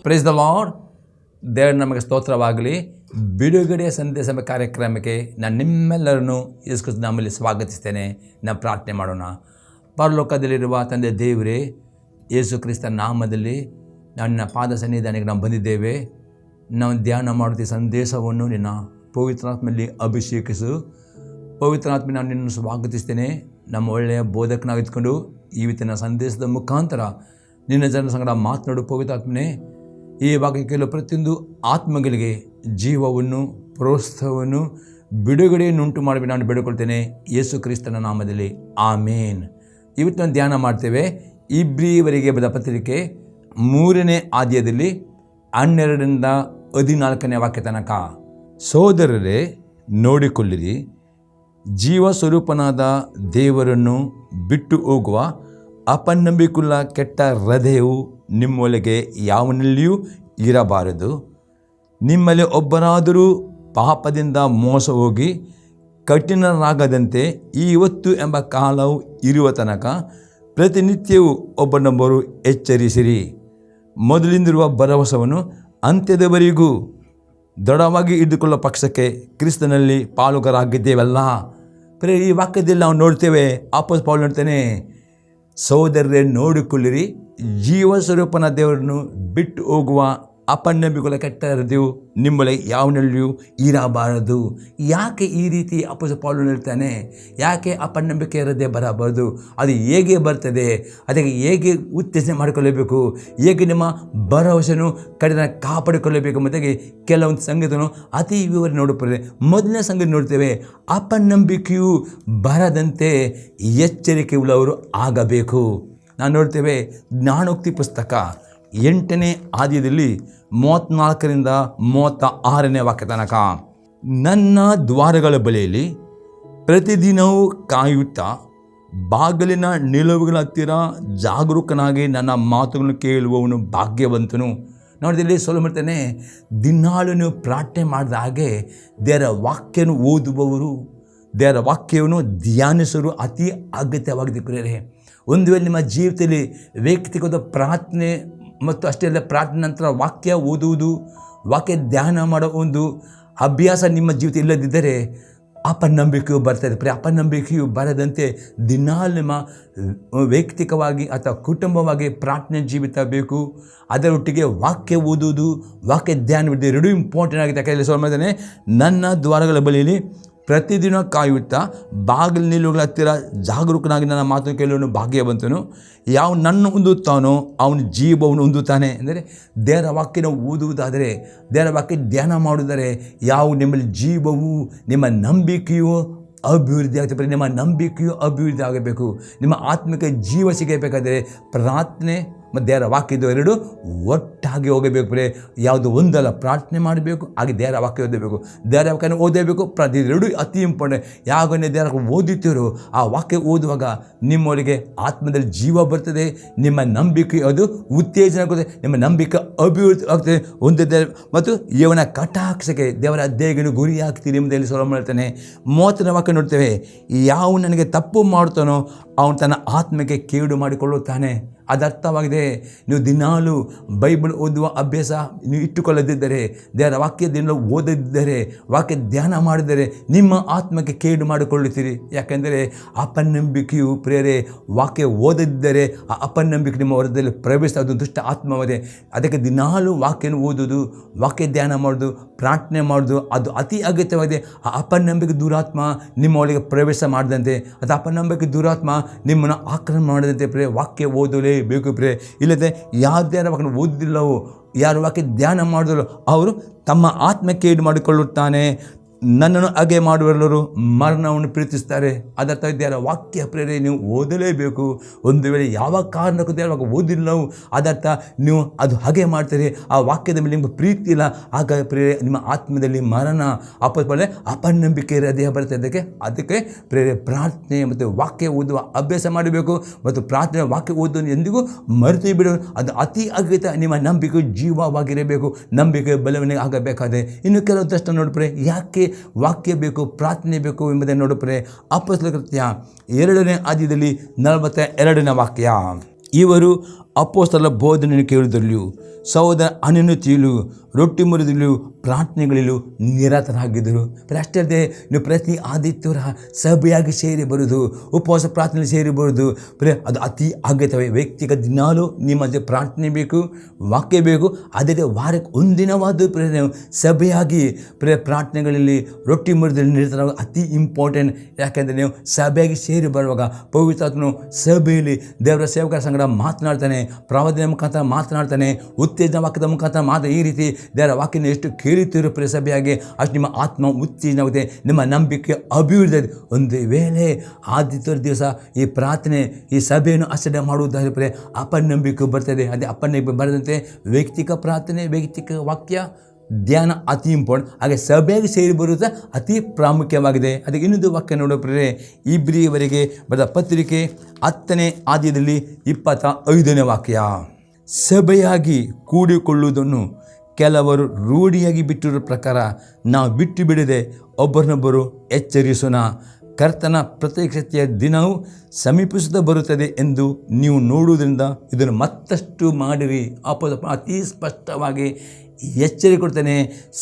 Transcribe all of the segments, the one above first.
Price the lord. ದೇವರು ನಮಗೆ ಸ್ತೋತ್ರವಾಗಲಿ. ಬಿಡುಗಡೆ ಸಂದೇಶ ಕಾರ್ಯಕ್ರಮಕ್ಕೆ ನಾನು ನಿಮ್ಮೆಲ್ಲರನ್ನು ಯೇಸು ಕ್ರಿಸ್ತನ ನಾಮದಲ್ಲಿ ಸ್ವಾಗತಿಸ್ತೇನೆ. ನಾವು ಪ್ರಾರ್ಥನೆ ಮಾಡೋಣ. ಪರಲೋಕದಲ್ಲಿರುವ ತಂದೆ ದೇವರೇ, ಯೇಸು ಕ್ರಿಸ್ತನ ನಾಮದಲ್ಲಿ ನನ್ನ ಪಾದ ಸನ್ನಿಧಾನಕ್ಕೆ ನಾವು ಬಂದಿದ್ದೇವೆ. ನಾವು ಧ್ಯಾನ ಮಾಡುತ್ತೀವಿ ಸಂದೇಶವನ್ನು ನಿನ್ನ ಪವಿತ್ರಾತ್ಮೆಯಲ್ಲಿ ಅಭಿಷೇಕಿಸು. ಪವಿತ್ರಾತ್ಮೆ ನಾನು ನಿನ್ನನ್ನು ಸ್ವಾಗತಿಸ್ತೇನೆ. ನಮ್ಮ ಒಳ್ಳೆಯ ಬೋಧಕನಾಗಿ ಇದ್ಕೊಂಡು ಇವತ್ತಿನ ಸಂದೇಶದ ಮುಖಾಂತರ ನಿನ್ನ ಜನರ ಸಂಗಡ ಮಾತನಾಡು. ಪವಿತ್ರಾತ್ಮನೇ, ಈ ವಾಕ್ಯ ಕೇಳುವ ಪ್ರತಿಯೊಂದು ಆತ್ಮಗಳಿಗೆ ಜೀವವನ್ನು, ಪ್ರೋತ್ಸಾಹವನ್ನು, ಬಿಡುಗಡೆಯನ್ನುಂಟು ಮಾಡಿ ನಾನು ಬೇಡಿಕೊಳ್ತೇನೆ ಯೇಸು ಕ್ರಿಸ್ತನ ನಾಮದಲ್ಲಿ, ಆಮೇನ್. ಇವತ್ತು ನಾವು ಧ್ಯಾನ ಮಾಡ್ತೇವೆ ಇಬ್ರಿಯವರಿಗೆ ಬರೆದ ಪತ್ರಿಕೆ 3ನೇ ಅಧ್ಯಾಯದಲ್ಲಿ 12ರಿಂದ 14ನೇ ವಾಕ್ಯ ತನಕ. ಸೋದರರೇ, ನೋಡಿಕೊಳ್ಳಿರಿ, ಜೀವ ಸ್ವರೂಪನಾದ ದೇವರನ್ನು ಬಿಟ್ಟು ಹೋಗುವ ಅಪನಂಬಿಕೆಯುಳ್ಳ ಕೆಟ್ಟ ಹೃದಯವು ನಿಮ್ಮೊಳಗೆ ಯಾವನಲ್ಲಿಯೂ ಇರಬಾರದು. ನಿಮ್ಮಲ್ಲಿ ಒಬ್ಬರಾದರೂ ಪಾಪದಿಂದ ಮೋಸ ಹೋಗಿ ಕಠಿಣರಾಗದಂತೆ ಇವತ್ತು ಎಂಬ ಕಾಲವು ಇರುವ ತನಕ ಪ್ರತಿನಿತ್ಯವೂ ಒಬ್ಬರನ್ನೊಬ್ಬರು ಎಚ್ಚರಿಸಿರಿ. ಮೊದಲಿಂದಿರುವ ಭರವಸೆಯನ್ನು ಅಂತ್ಯದವರೆಗೂ ದೃಢವಾಗಿ ಹಿಡಿದುಕೊಳ್ಳುವ ಪಕ್ಷಕ್ಕೆ ಕ್ರಿಸ್ತನಲ್ಲಿ ಪಾಲುಗಾರಾಗಿದ್ದೇವಲ್ಲ. ಈ ವಾಕ್ಯದಲ್ಲಿ ನಾವು ನೋಡ್ತೇವೆ, ಅಪೊಸ್ತಲ ಪೌಲ ನೋಡ್ತೇನೆ, ಸಹೋದರರೇ ನೋಡಿಕೊಳ್ಳಿರಿ, ಜೀವ ಸ್ವರೂಪನ ದೇವರನ್ನು ಬಿಟ್ಟು ಹೋಗುವ ಅಪನಂಬಿಕೆಗಳ ಕೆಟ್ಟ ಹೃದಯವು ನಿಮ್ಮಲ್ಲಿ ಯಾವನಲ್ಲಿಯೂ ಇರಬಾರದು. ಯಾಕೆ ಈ ರೀತಿ ಅಪೊಸ್ತಲ ಪೌಲ ಹೇಳ್ತಾನೆ? ಯಾಕೆ ಅಪನಂಬಿಕೆ ಹೃದಯ ಬರಬಾರದು? ಅದು ಹೇಗೆ ಬರ್ತದೆ? ಅದಕ್ಕೆ ಹೇಗೆ ಉತ್ತೇಜನ ಮಾಡಿಕೊಳ್ಳಬೇಕು? ಹೇಗೆ ನಿಮ್ಮ ಭರವಸೆಯನ್ನು ಕಡಿಮೆ ಕಾಪಾಡಿಕೊಳ್ಳಬೇಕು? ಮತ್ತು ಕೆಲವೊಂದು ಸಂಗತಿಯನ್ನು ಅತಿ ವಿವರ ನೋಡುತ್ತದೆ. ಮೊದಲನೇ ಸಂಗತಿ ನೋಡ್ತೇವೆ, ಅಪನಂಬಿಕೆಯು ಬರದಂತೆ ಎಚ್ಚರಿಕೆ ಉಳ್ಳವರು ಆಗಬೇಕು. ನಾನು ನೋಡ್ತೇವೆ ಜ್ಞಾನೋಕ್ತಿ ಪುಸ್ತಕ 8ನೇ ಅಧ್ಯಾಯದಲ್ಲಿ 34ರಿಂದ 36ನೇ ವಾಕ್ಯ ತನಕ. ನನ್ನ ದ್ವಾರಗಳ ಬಳಿಯಲ್ಲಿ ಪ್ರತಿದಿನವೂ ಕಾಯುತ್ತಾ ಬಾಗಿಲಿನ ನಿಲುವುಗಳ ಹತ್ತಿರ ಜಾಗರೂಕನಾಗಿ ನನ್ನ ಮಾತುಗಳನ್ನು ಕೇಳುವವನು ಭಾಗ್ಯವಂತನು. ನೋಡಿದಲ್ಲಿ ಸೊಲೊಮೋನ್ ದಿನಾಳು ನೀವು ಪ್ರಾರ್ಥನೆ ಮಾಡಿದ ಹಾಗೆ ದೇವರ ವಾಕ್ಯವನ್ನು ಓದುವವರು, ದೇವರ ವಾಕ್ಯವನ್ನು ಧ್ಯಾನಿಸಲು ಅತಿ ಅಗತ್ಯವಾಗಿದೆ ಪ್ರಿಯರೇ. ಒಂದು ವೇಳೆ ನಿಮ್ಮ ಜೀವಿತದಲ್ಲಿ ವ್ಯಕ್ತಿಗತ ಪ್ರಾರ್ಥನೆ ಮತ್ತು ಅಷ್ಟೇ ಅಲ್ಲ, ಪ್ರಾರ್ಥನೆ ನಂತರ ವಾಕ್ಯ ಓದುವುದು, ವಾಕ್ಯ ಧ್ಯಾನ ಮಾಡೋ ಒಂದು ಅಭ್ಯಾಸ ನಿಮ್ಮ ಜೀವಿತ ಇಲ್ಲದಿದ್ದರೆ ಅಪನಂಬಿಕೆಯು ಬರ್ತದೆ. ಅಪನಂಬಿಕೆಯು ಬರದಂತೆ ದಿನಾಲು ನಿಮ್ಮ ವೈಯಕ್ತಿಕವಾಗಿ ಅಥವಾ ಕುಟುಂಬವಾಗಿ ಪ್ರಾರ್ಥನೆ ಜೀವಿತ ಬೇಕು. ಅದರೊಟ್ಟಿಗೆ ವಾಕ್ಯ ಓದುವುದು, ವಾಕ್ಯ ಧ್ಯಾನ ಎರಡೂ ಇಂಪಾರ್ಟೆಂಟ್ ಆಗಿದೆ. ಯಾಕೆಂದರೆ ಸೊಲೊಮೋನ್ ನನ್ನ ದ್ವಾರಗಳ ಬಳಿಯಲ್ಲಿ ಪ್ರತಿದಿನ ಕಾಯುತ್ತಾ ಬಾಗಿಲು ನಿಲುವುಗಳ ಹತ್ತಿರ ಜಾಗರೂಕನಾಗಿ ನನ್ನ ಮಾತನ್ನು ಕೇಳುವನು ಭಾಗ್ಯವಂತನು. ಯಾವ ನನ್ನ ಹೊಂದುತ್ತಾನೋ ಅವನು ಜೀವವನ್ನು ಹೊಂದುತ್ತಾನೆ. ಅಂದರೆ ದೇವರ ವಾಕ್ಯನ ಓದುವುದಾದರೆ, ದೇವರ ವಾಕ್ಯ ಧ್ಯಾನ ಮಾಡುವುದಾದರೆ ಯಾವ ನಿಮ್ಮಲ್ಲಿ ಜೀವವು, ನಿಮ್ಮ ನಂಬಿಕೆಯು ಅಭಿವೃದ್ಧಿ ಆಗ್ತದೆ. ನಿಮ್ಮ ನಂಬಿಕೆಯು ಅಭಿವೃದ್ಧಿ ಆಗಬೇಕು. ನಿಮ್ಮ ಆತ್ಮಿಕ ಜೀವ ಸಿಗಬೇಕಾದರೆ ಪ್ರಾರ್ಥನೆ ಮತ್ತು ದೇವರ ವಾಕ್ಯದ್ದು ಎರಡು ಒಟ್ಟಾಗಿ ಹೋಗಬೇಕು. ಯಾವುದು ಒಂದಲ್ಲ, ಪ್ರಾರ್ಥನೆ ಮಾಡಬೇಕು, ಹಾಗೆ ದೇವರ ವಾಕ್ಯ ಓದಬೇಕು, ದೇವರ ವಾಕ್ಯನ ಓದಬೇಕು. ಎರಡು ಅತಿ ಇಂಪಾರ್ಟೆಂಟ್. ಯಾವಾಗ ನೀವು ದೇವರ ಓದುತ್ತೀರೋ ಆ ವಾಕ್ಯ ಓದುವಾಗ ನಿಮ್ಮೊಳಗೆ ಆತ್ಮದಲ್ಲಿ ಜೀವ ಬರ್ತದೆ. ನಿಮ್ಮ ನಂಬಿಕೆ ಅದು ಉತ್ತೇಜನ ಆಗುತ್ತೆ, ನಿಮ್ಮ ನಂಬಿಕೆ ಅಭಿವೃದ್ಧಿ ಆಗ್ತದೆ ಹೊಂದಿದೆ. ಮತ್ತು ಇವನ ಕಟಾಕ್ಷಕ್ಕೆ ದೇವರ ಅಧ್ಯಯನ ಗುರಿ ಆಗ್ತೀರಿ ಎಂಬುದರಲ್ಲಿ ಸೊಲೊಮೋನ್ ಹೇಳ್ತಾನೆ. 30ನೇ ವಾಕ್ಯ ನೋಡ್ತೇವೆ, ಯಾವ ನನಗೆ ತಪ್ಪು ಮಾಡ್ತಾನೋ ಅವನು ತನ್ನ ಆತ್ಮಕ್ಕೆ ಕೇಡು ಮಾಡಿಕೊಳ್ಳುತ್ತಾನೆ. ಅದರ್ಥವಾಗಿದೆ. ನೀವು ದಿನಾಲು ಬೈಬಲ್ ಓದುವ ಅಭ್ಯಾಸ ನೀವು ಇಟ್ಟುಕೊಳ್ಳದಿದ್ದರೆ, ದೇವರ ವಾಕ್ಯ ದಿನ ಓದದಿದ್ದರೆ, ವಾಕ್ಯ ಧ್ಯಾನ ಮಾಡಿದರೆ ನಿಮ್ಮ ಆತ್ಮಕ್ಕೆ ಕೇಡು ಮಾಡಿಕೊಳ್ಳುತ್ತೀರಿ. ಯಾಕೆಂದರೆ ಅಪನಂಬಿಕೆಯು ಪ್ರೇರೆ ವಾಕ್ಯ ಓದದಿದ್ದರೆ ಆ ಅಪನಂಬಿಕೆ ನಿಮ್ಮ ಹೊರದಲ್ಲಿ ಪ್ರವೇಶಿಸ, ಅದು ದುಷ್ಟ ಆತ್ಮವದೆ. ಅದಕ್ಕೆ ದಿನಾಲು ವಾಕ್ಯನ ಓದೋದು, ವಾಕ್ಯ ಧ್ಯಾನ ಮಾಡೋದು, ಪ್ರಾರ್ಥನೆ ಮಾಡೋದು ಅದು ಅತಿ ಅಗತ್ಯವಾಗಿದೆ. ಆ ಅಪನಂಬಿಕೆ ದುರಾತ್ಮ ನಿಮ್ಮ ಒಳಗೆ ಪ್ರವೇಶ ಮಾಡದಂತೆ, ಅದು ಅಪನಂಬಿಕೆ ದುರಾತ್ಮ ನಿಮ್ಮನ್ನು ಆಕ್ರಮಣ ಮಾಡದಂತೆ ವಾಕ್ಯ ಓದಲೇ ಬೇಕು ಪ್ರಿಯರೇ. ಇಲ್ಲದೆ ಯಾರು ವಾಕ್ಯ ಓದಿಲ್ಲವೋ, ಯಾರು ವಾಕ್ಯ ಧ್ಯಾನ ಮಾಡಿದರೋ ಅವರು ತಮ್ಮ ಆತ್ಮ ಕೇಡು ಮಾಡಿಕೊಳ್ಳುತ್ತಾನೆ. ನನ್ನನ್ನು ಹಾಗೆ ಮಾಡುವವರು ಮರಣವನ್ನು ಪ್ರೀತಿಸ್ತಾರೆ. ಅದರ್ಥ ದೇವರ ವಾಕ್ಯ ಪ್ರೇರೆ ನೀವು ಓದಲೇಬೇಕು. ಒಂದು ವೇಳೆ ಯಾವ ಕಾರಣಕ್ಕೂ ದೇವರ ವಾಕ್ಯ ಓದಿಲ್ಲವೋ ಅದರ್ಥ ನೀವು ಅದು ಹಾಗೆ ಮಾಡ್ತೀರಿ, ಆ ವಾಕ್ಯದ ಮೇಲೆ ನಿಮಗೆ ಪ್ರೀತಿ ಇಲ್ಲ, ಆಗ ಪ್ರೇರೆ ನಿಮ್ಮ ಆತ್ಮದಲ್ಲಿ ಮರಣ ಅಪನಂಬಿಕೆ ಹೃದಯ ಬರ್ತದೆ. ಅದಕ್ಕೆ ಪ್ರೇರೆ ಪ್ರಾರ್ಥನೆ ಮತ್ತು ವಾಕ್ಯ ಓದುವ ಅಭ್ಯಾಸ ಮಾಡಬೇಕು. ಮತ್ತು ಪ್ರಾರ್ಥನೆ ವಾಕ್ಯ ಓದೋದು ಎಂದಿಗೂ ಮರೆತು ಬಿಡೋದು, ಅದು ಅತಿ ಅಗತ್ಯ. ನಿಮ್ಮ ನಂಬಿಕೆ ಜೀವವಾಗಿರಬೇಕು, ನಂಬಿಕೆ ಬಲವಣಿಗೆ ಆಗಬೇಕಾದ್ರೆ. ಇನ್ನು ಕೆಲವು ದೃಷ್ಟ ನೋಡ್ರೆ ಯಾಕೆ ವಾಕ್ಯ ಬೇಕು, ಪ್ರಾರ್ಥನೆ ಬೇಕು ಎಂಬುದನ್ನು ನೋಡುತ್ತಾರೆ. ಅಪೊಸ್ತಲರ ಕೃತ್ಯ 2ನೇ ಅಧ್ಯಾಯದಲ್ಲಿ 42ನೇ ವಾಕ್ಯ. ಇವರು ಅಪೊಸ್ತಲರ ಬೋಧನೆಯನ್ನು ಕೇಳುವುದರಲ್ಲಿಯೂ ಸಹೋದರ ಅನುನ್ನತಿಯಲ್ಲೂ ರೊಟ್ಟಿ ಮುರಿದಲ್ಲಿಯೂ ಪ್ರಾರ್ಥನೆಗಳಲ್ಲೂ ನಿರತರಾಗಿದ್ದರು. ಅಷ್ಟೇ ಅಲ್ಲದೆ ನೀವು ಪ್ರತಿ ಆದಿತ್ಯವಾರ ಸಭೆಯಾಗಿ ಸೇರಿ ಬರುವುದು, ಉಪವಾಸ ಪ್ರಾರ್ಥನೆ ಸೇರಿ ಬರುವುದು ಅದು ಅತಿ ಅಗತ್ಯವೇ. ವ್ಯಕ್ತಿಗತ ದಿನಾಲೂ ನಿಮ್ಮ ಪ್ರಾರ್ಥನೆ ಬೇಕು, ವಾಕ್ಯ ಬೇಕು. ಅದೇ ವಾರಕ್ಕೆ ಒಂದಿನವಾದ ನೀವು ಸಭೆಯಾಗಿ ಪ್ರಾರ್ಥನೆಗಳಲ್ಲಿ ರೊಟ್ಟಿ ಮುರಿದಲ್ಲಿ ನಿರತರಾಗ ಅತಿ ಇಂಪಾರ್ಟೆಂಟ್. ಯಾಕೆಂದರೆ ನೀವು ಸಭೆಯಾಗಿ ಸೇರಿ ಬರುವಾಗ ಪವಿತ್ರಾತ್ಮನು ಸಭೆಯಲ್ಲಿ ದೇವರ ಸೇವಕರ ಸಂಗಡ ಮಾತನಾಡ್ತಾನೆ, ಪ್ರವಾದನೆ ಮುಖಾಂತರ ಮಾತನಾಡ್ತಾನೆ, ಉತ್ತೇಜನ ವಾಕ್ಯದ ಮುಖಾಂತರ ಈ ರೀತಿ ದೇವರ ವಾಕ್ಯನ ಎಷ್ಟು ಕೇಳುತ್ತೀರೋ ಸಭೆಯಾಗಿ ಅಷ್ಟು ನಿಮ್ಮ ಆತ್ಮ ಉತ್ತೇಜನವಾಗುತ್ತೆ, ನಿಮ್ಮ ನಂಬಿಕೆ ಅಭಿವೃದ್ಧಿ. ಒಂದು ವೇಳೆ ಆದಿತ್ಯವಾರ ದಿವಸ ಈ ಪ್ರಾರ್ಥನೆ ಈ ಸಭೆಯನ್ನು ಆಚರಣೆ ಮಾಡುವುದಾದರೆ ಅಪನಂಬಿಕೆ ಬರ್ತದೆ. ಅದೇ ಅಪನಂಬಿಕೆ ಬರದಂತೆ ವ್ಯಕ್ತಿಕ ಪ್ರಾರ್ಥನೆ, ವ್ಯಕ್ತಿಕ ವಾಕ್ಯ ಧ್ಯಾನ ಅತಿ ಇಂಪಾರ್ಟೆಂಟ್. ಹಾಗೆ ಸಭೆಯಾಗಿ ಸೇರಿ ಬರುವುದು ಅತಿ ಪ್ರಾಮುಖ್ಯವಾಗಿದೆ. ಅದಕ್ಕೆ ಇನ್ನೊಂದು ವಾಕ್ಯ ನೋಡೋಪ್ರೆ ಇಬ್ರಿಯವರೆಗೆ ಬರೆದ ಪತ್ರಿಕೆ 10ನೇ ಅಧ್ಯಾಯದಲ್ಲಿ 25ನೇ ವಾಕ್ಯ. ಸಭೆಯಾಗಿ ಕೂಡಿಕೊಳ್ಳುವುದನ್ನು ಕೆಲವರು ರೂಢಿಯಾಗಿ ಬಿಟ್ಟಿರೋ ಪ್ರಕಾರ ನಾವು ಬಿಟ್ಟು ಬಿಡದೆ ಒಬ್ಬರನ್ನೊಬ್ಬರು ಎಚ್ಚರಿಸೋಣ. ಕರ್ತನ ಪ್ರತ್ಯಕ್ಷತೆಯ ದಿನವು ಸಮೀಪಿಸುತ್ತಾ ಬರುತ್ತದೆ ಎಂದು ನೀವು ನೋಡುವುದರಿಂದ ಇದನ್ನು ಮತ್ತಷ್ಟು ಮಾಡಿರಿ. ಅತಿ ಸ್ಪಷ್ಟವಾಗಿ ಎಚ್ಚರಿಕೆ ಕೊಡ್ತಾನೆ.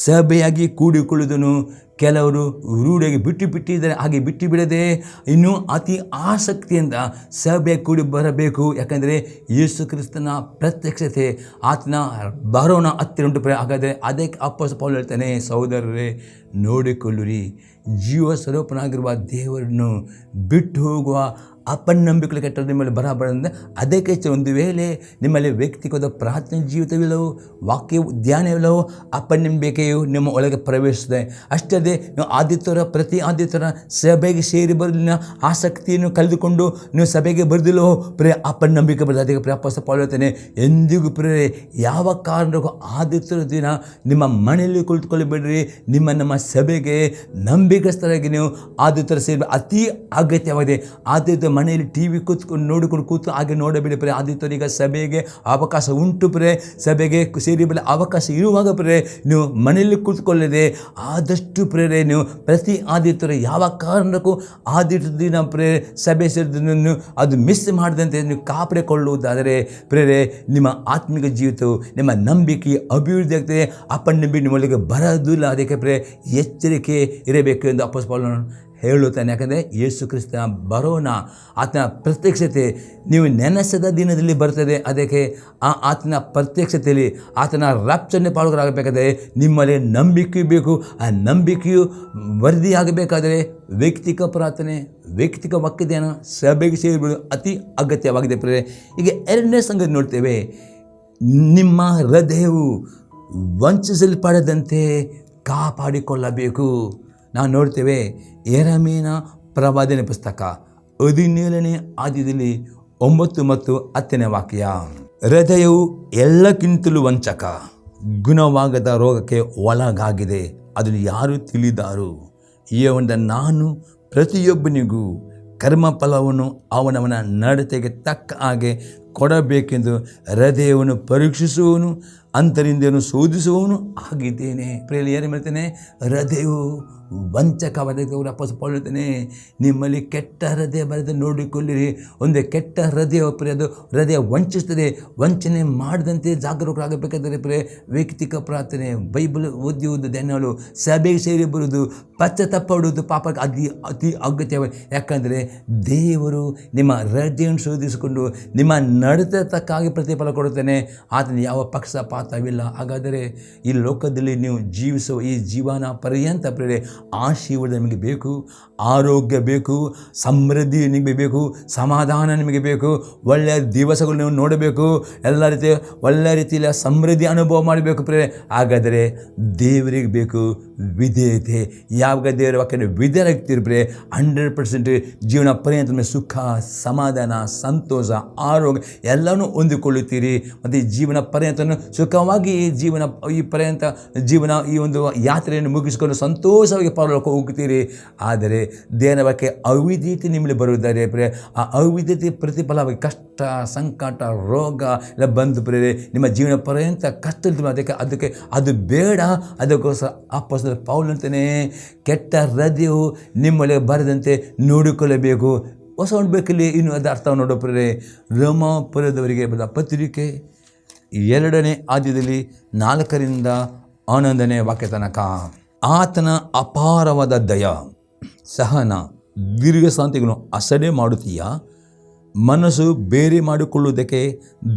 ಸಭೆಯಾಗಿ ಕೂಡಿಕೊಳ್ಳುವುದನ್ನು ಕೆಲವರು ರೂಢಿಯಾಗಿ ಬಿಟ್ಟಿದ್ದಾರೆ. ಹಾಗೆ ಬಿಟ್ಟು ಬಿಡದೆ ಇನ್ನೂ ಅತಿ ಆಸಕ್ತಿಯಿಂದ ಸಭೆ ಕೂಡಿ ಬರಬೇಕು. ಯಾಕಂದರೆ ಯೇಸು ಕ್ರಿಸ್ತನ ಪ್ರತ್ಯಕ್ಷತೆ ಆತನ ಬರೋಣ ಹತ್ತಿರ ಉಂಟು. ಹಾಗಾದರೆ ಅದಕ್ಕೆ ಅಪೊಸ್ತಲ ಪೌಲನು ಹೇಳ್ತಾನೆ, ಸಹೋದರರೇ ನೋಡಿಕೊಳ್ಳಿರಿ, ಜೀವ ಸ್ವರೂಪನಾಗಿರುವ ದೇವರನ್ನು ಬಿಟ್ಟು ಹೋಗುವ ಅಪನಂಬಿಕೆ ಕೆಟ್ಟದ್ದು ನಿಮ್ಮಲ್ಲಿ ಬರಬಾರದಂದರೆ ಅದಕ್ಕೆ ಒಂದು ವೇಳೆ ನಿಮ್ಮಲ್ಲಿ ವ್ಯಕ್ತಿಗತ ಪ್ರಾರ್ಥನೆ ಜೀವಿತವಿಲ್ಲವೋ, ವಾಕ್ಯ ಧ್ಯಾನವಿಲ್ಲವೋ, ಅಪನಂಬಿಕೆಯು ನಿಮ್ಮ ಒಳಗೆ ಪ್ರವೇಶಿಸಿದೆ. ಅಷ್ಟೇ ನೀವು ಪ್ರತಿ ಆದಿತ್ಯವಾರ ಸಭೆಗೆ ಸೇರಿ ಬರಲಿಲ್ಲ, ಆಸಕ್ತಿಯನ್ನು ಕಳೆದುಕೊಂಡು ನೀವು ಸಭೆಗೆ ಬರೆದಿಲ್ಲವೋ ಅಪನಂಬಿಕೆ ಬರ್ತದೆ. ಅದಕ್ಕೆ ಅಪೊಸ್ತಲ ಪೌಲನು ಹೇಳ್ತಾನೆ, ಎಂದಿಗೂ ಯಾವ ಕಾರಣಕ್ಕೂ ಆದಿತ್ಯವಾರ ದಿನ ನಿಮ್ಮ ಮನೆಯಲ್ಲಿ ಕುಳಿತುಕೊಳ್ಳಬೇಡ್ರಿ. ನಮ್ಮ ಸಭೆಗೆ ನಂಬಿಕಸ್ಥರಾಗಿ ನೀವು ಆದಿತ್ಯವಾರ ಸೇರಿ ಅತಿ ಅಗತ್ಯವಾಗಿದೆ. ಆದಿತ್ಯ ಮನೆಯಲ್ಲಿ TV ನೋಡಿಕೊಂಡು ಕೂತು ಹಾಗೆ ನೋಡಬೇಡಿ. ಆದಿತ್ಯವಾರ ಈಗ ಸಭೆಗೆ ಅವಕಾಶ ಉಂಟು. ಸಭೆಗೆ ಸೇರಿ ಬರಲಿ ಅವಕಾಶ ಇರುವಾಗ ನೀವು ಮನೆಯಲ್ಲಿ ಕೂತ್ಕೊಳ್ಳದೆ ಆದಷ್ಟು ನೀವು ಪ್ರತಿ ಆದಿತ್ಯವಾರ ಯಾವ ಕಾರಣಕ್ಕೂ ಆದಿತ್ಯ ದಿನ ಸಭೆ ಸೇರಿದನ್ನು ಅದು ಮಿಸ್ ಮಾಡದಂತೆ ನೀವು ಕಾಪಾಡಿಕೊಳ್ಳುವುದಾದರೆ ನಿಮ್ಮ ಆತ್ಮಿಕ ಜೀವಿತವು, ನಿಮ್ಮ ನಂಬಿಕೆ ಅಭಿವೃದ್ಧಿ ಆಗ್ತದೆ. ಅಪನಂಬಿಕೆ ನಿಮ್ಮೊಳಗೆ ಬರೋದಿಲ್ಲ. ಅದಕ್ಕೆ ಎಚ್ಚರಿಕೆ ಇರಬೇಕು ಎಂದು ಅಪೊಸ್ತಲ ಪೌಲನು ಹೇಳುತ್ತಾನೆ. ಯಾಕಂದರೆ ಯೇಸು ಕ್ರಿಸ್ತನ ಬರೋಣ, ಆತನ ಪ್ರತ್ಯಕ್ಷತೆ ನೀವು ನೆನೆಸದ ದಿನದಲ್ಲಿ ಬರ್ತದೆ. ಅದಕ್ಕೆ ಆತನ ಪ್ರತ್ಯಕ್ಷತೆಯಲ್ಲಿ ಆತನ ರಕ್ಷಣೆ ಪಾಲುಗಾರಾಗಬೇಕಾದರೆ ನಿಮ್ಮಲ್ಲಿ ನಂಬಿಕೆ ಬೇಕು. ಆ ನಂಬಿಕೆಯು ವರದಿಯಾಗಬೇಕಾದರೆ ವ್ಯಕ್ತಿಕ ಪ್ರಾರ್ಥನೆ, ವ್ಯಕ್ತಿಕ ವಾಕ್ಯಧ್ಯಾನ, ಸಭೆಗೆ ಸೇರಿಬಿಡು ಅತಿ ಅಗತ್ಯವಾಗಿದೆ. ಈಗ ಎರಡನೇ ಸಂಗತಿ ನೋಡ್ತೇವೆ, ನಿಮ್ಮ ಹೃದಯವು ವಂಚಿಸಲ್ಪಡದಂತೆ ಕಾಪಾಡಿಕೊಳ್ಳಬೇಕು. ನಾವು ನೋಡ್ತೇವೆ ಯೆರೆಮೀಯನ ಪ್ರವಾದನೆ ಪುಸ್ತಕ 17ನೇ ಅಧ್ಯಾಯದಲ್ಲಿ 9 ಮತ್ತು 10ನೇ ವಾಕ್ಯ. ಹೃದಯವು ಎಲ್ಲಕ್ಕಿಂತಲೂ ವಂಚಕ, ಗುಣವಾಗದ ರೋಗಕ್ಕೆ ಒಳಗಾಗಿದೆ, ಅದನ್ನು ಯಾರು ತಿಳಿದಾರು. ಒಂದು ನಾನು ಪ್ರತಿಯೊಬ್ಬನಿಗೂ ಕರ್ಮಫಲವನ್ನು ಅವನವನ ನಡತೆಗೆ ತಕ್ಕ ಹಾಗೆ ಕೊಡಬೇಕೆಂದು ಹೃದಯವನ್ನು ಪರೀಕ್ಷಿಸುವವನು, ಅಂತರಿಂದನು ಶೋಧಿಸುವವನು ಆಗಿದ್ದೇನೆ. ಏನು ಹೇಳ್ತೇನೆ? ಹೃದಯವು ವಂಚಕವಾದವರು ಅಪೊಸ್ತಲ ಪೌಲನು ಹೇಳ್ತಾನೆ, ನಿಮ್ಮಲ್ಲಿ ಕೆಟ್ಟ ಹೃದಯ ಬರೆದು ನೋಡಿಕೊಳ್ಳಿರಿ. ಒಂದು ಕೆಟ್ಟ ಹೃದಯ ಅದು ಹೃದಯ ವಂಚಿಸ್ತದೆ. ವಂಚನೆ ಮಾಡದಂತೆ ಜಾಗರೂಕರಾಗಬೇಕಾದರೆ ವ್ಯಕ್ತಿಕ ಪ್ರಾರ್ಥನೆ, ಬೈಬಲ್ ಓದುವುದು, ಧ್ಯಾನಗಳು, ಸಭೆಗೆ ಸೇರಿ ಬರುವುದು, ಪಶ್ಚಾತ್ತಾಪ ಪಡುವುದು ಪಾಪಕ್ಕೆ ಅತಿ ಅಗತ್ಯವಾಗಿ. ಯಾಕಂದರೆ ದೇವರು ನಿಮ್ಮ ಹೃದಯವನ್ನು ಶೋಧಿಸಿಕೊಂಡು ನಿಮ್ಮ ನಡತೆ ತಕ್ಕಾಗಿ ಪ್ರತಿಫಲ ಕೊಡುತ್ತಾನೆ. ಆತನ ಯಾವ ಪಕ್ಷಪಾತವಿಲ್ಲ. ಹಾಗಾದರೆ ಈ ಲೋಕದಲ್ಲಿ ನೀವು ಜೀವಿಸುವ ಈ ಜೀವನ ಪರ್ಯಂತ ಆಶೀರ್ವಾದ ನಿಮಗೆ ಬೇಕು, ಆರೋಗ್ಯ ಬೇಕು, ಸಮೃದ್ಧಿ ನಿಮಗೆ ಬೇಕು, ಸಮಾಧಾನ ನಿಮಗೆ ಬೇಕು, ಒಳ್ಳೆಯ ದಿವಸಗಳು ನೀವು ನೋಡಬೇಕು, ಎಲ್ಲ ರೀತಿಯ ಒಳ್ಳೆಯ ರೀತಿಯಲ್ಲಿ ಸಮೃದ್ಧಿ ಅನುಭವ ಮಾಡಬೇಕು. ಹಾಗಾದರೆ ದೇವರಿಗೆ ಬೇಕು ವಿಧೇಯತೆ. ಯಾವಾಗ ದೇವರ ವಾಕ್ಯ ವಿಧೇಯರಾಗ್ತೀರಿ 100% ಜೀವನ ಪರ್ಯಂತ ಸುಖ, ಸಮಾಧಾನ, ಸಂತೋಷ, ಆರೋಗ್ಯ ಎಲ್ಲನೂ ಹೊಂದಿಕೊಳ್ಳುತ್ತೀರಿ. ಮತ್ತು ಈ ಜೀವನ ಪರ್ಯಂತ ಸುಖವಾಗಿ ಈ ಪರ್ಯಂತ ಜೀವನ ಈ ಒಂದು ಯಾತ್ರೆಯನ್ನು ಮುಗಿಸಿಕೊಂಡು ಸಂತೋಷವಾಗಿ ಪರಲೋಕಕ್ಕೆ ಹೋಗ್ತೀರಿ. ಆದರೆ ದೇವರ ವಾಕ್ಯ ಅವಿಧೇಯತೆ ನಿಮ್ಮಲ್ಲಿ ಬರುವುದಾರೆ ಆ ಅವಿಧೇಯತೆ ಪ್ರತಿಫಲವಾಗಿ ಕಷ್ಟ, ಸಂಕಟ, ರೋಗ ಎಲ್ಲ ಬಂದು ನಿಮ್ಮ ಜೀವನ ಪರ್ಯಂತ ಕಷ್ಟ. ಅದಕ್ಕೆ ಅದು ಬೇಡ. ಅದಕ್ಕೋಸ್ಕರ ಅಪೊಸ್ತಲ ಪೌಲನು ಅಂತಾನೆ, ಕೆಟ್ಟ ಹೃದಯವು ನಿಮ್ಮೊಳಗೆ ಬರದಂತೆ ನೋಡಿಕೊಳ್ಳಬೇಕು. ಹೊಸ ಒಡಂಬಡಿಕೆಯಲ್ಲಿ ಇನ್ನು ಅದರ ಅರ್ಥ ನೋಡೋಪ್ರೆ ರೋಮಾಪುರದವರಿಗೆ ಬರೆದ ಪತ್ರಿಕೆ 2ನೇ ಅಧ್ಯಾಯದಲ್ಲಿ 4ರಿಂದ 11ನೇ ವಾಕ್ಯ ತನಕ. ಆತನ ಅಪಾರವಾದ ದಯ, ಸಹನ, ದೀರ್ಘಶಾಂತಿಗಳನ್ನು ಅಸಡೆ ಮಾಡುತ್ತೀಯ. ಮನಸ್ಸು ಬೇರೆ ಮಾಡಿಕೊಳ್ಳುವುದಕ್ಕೆ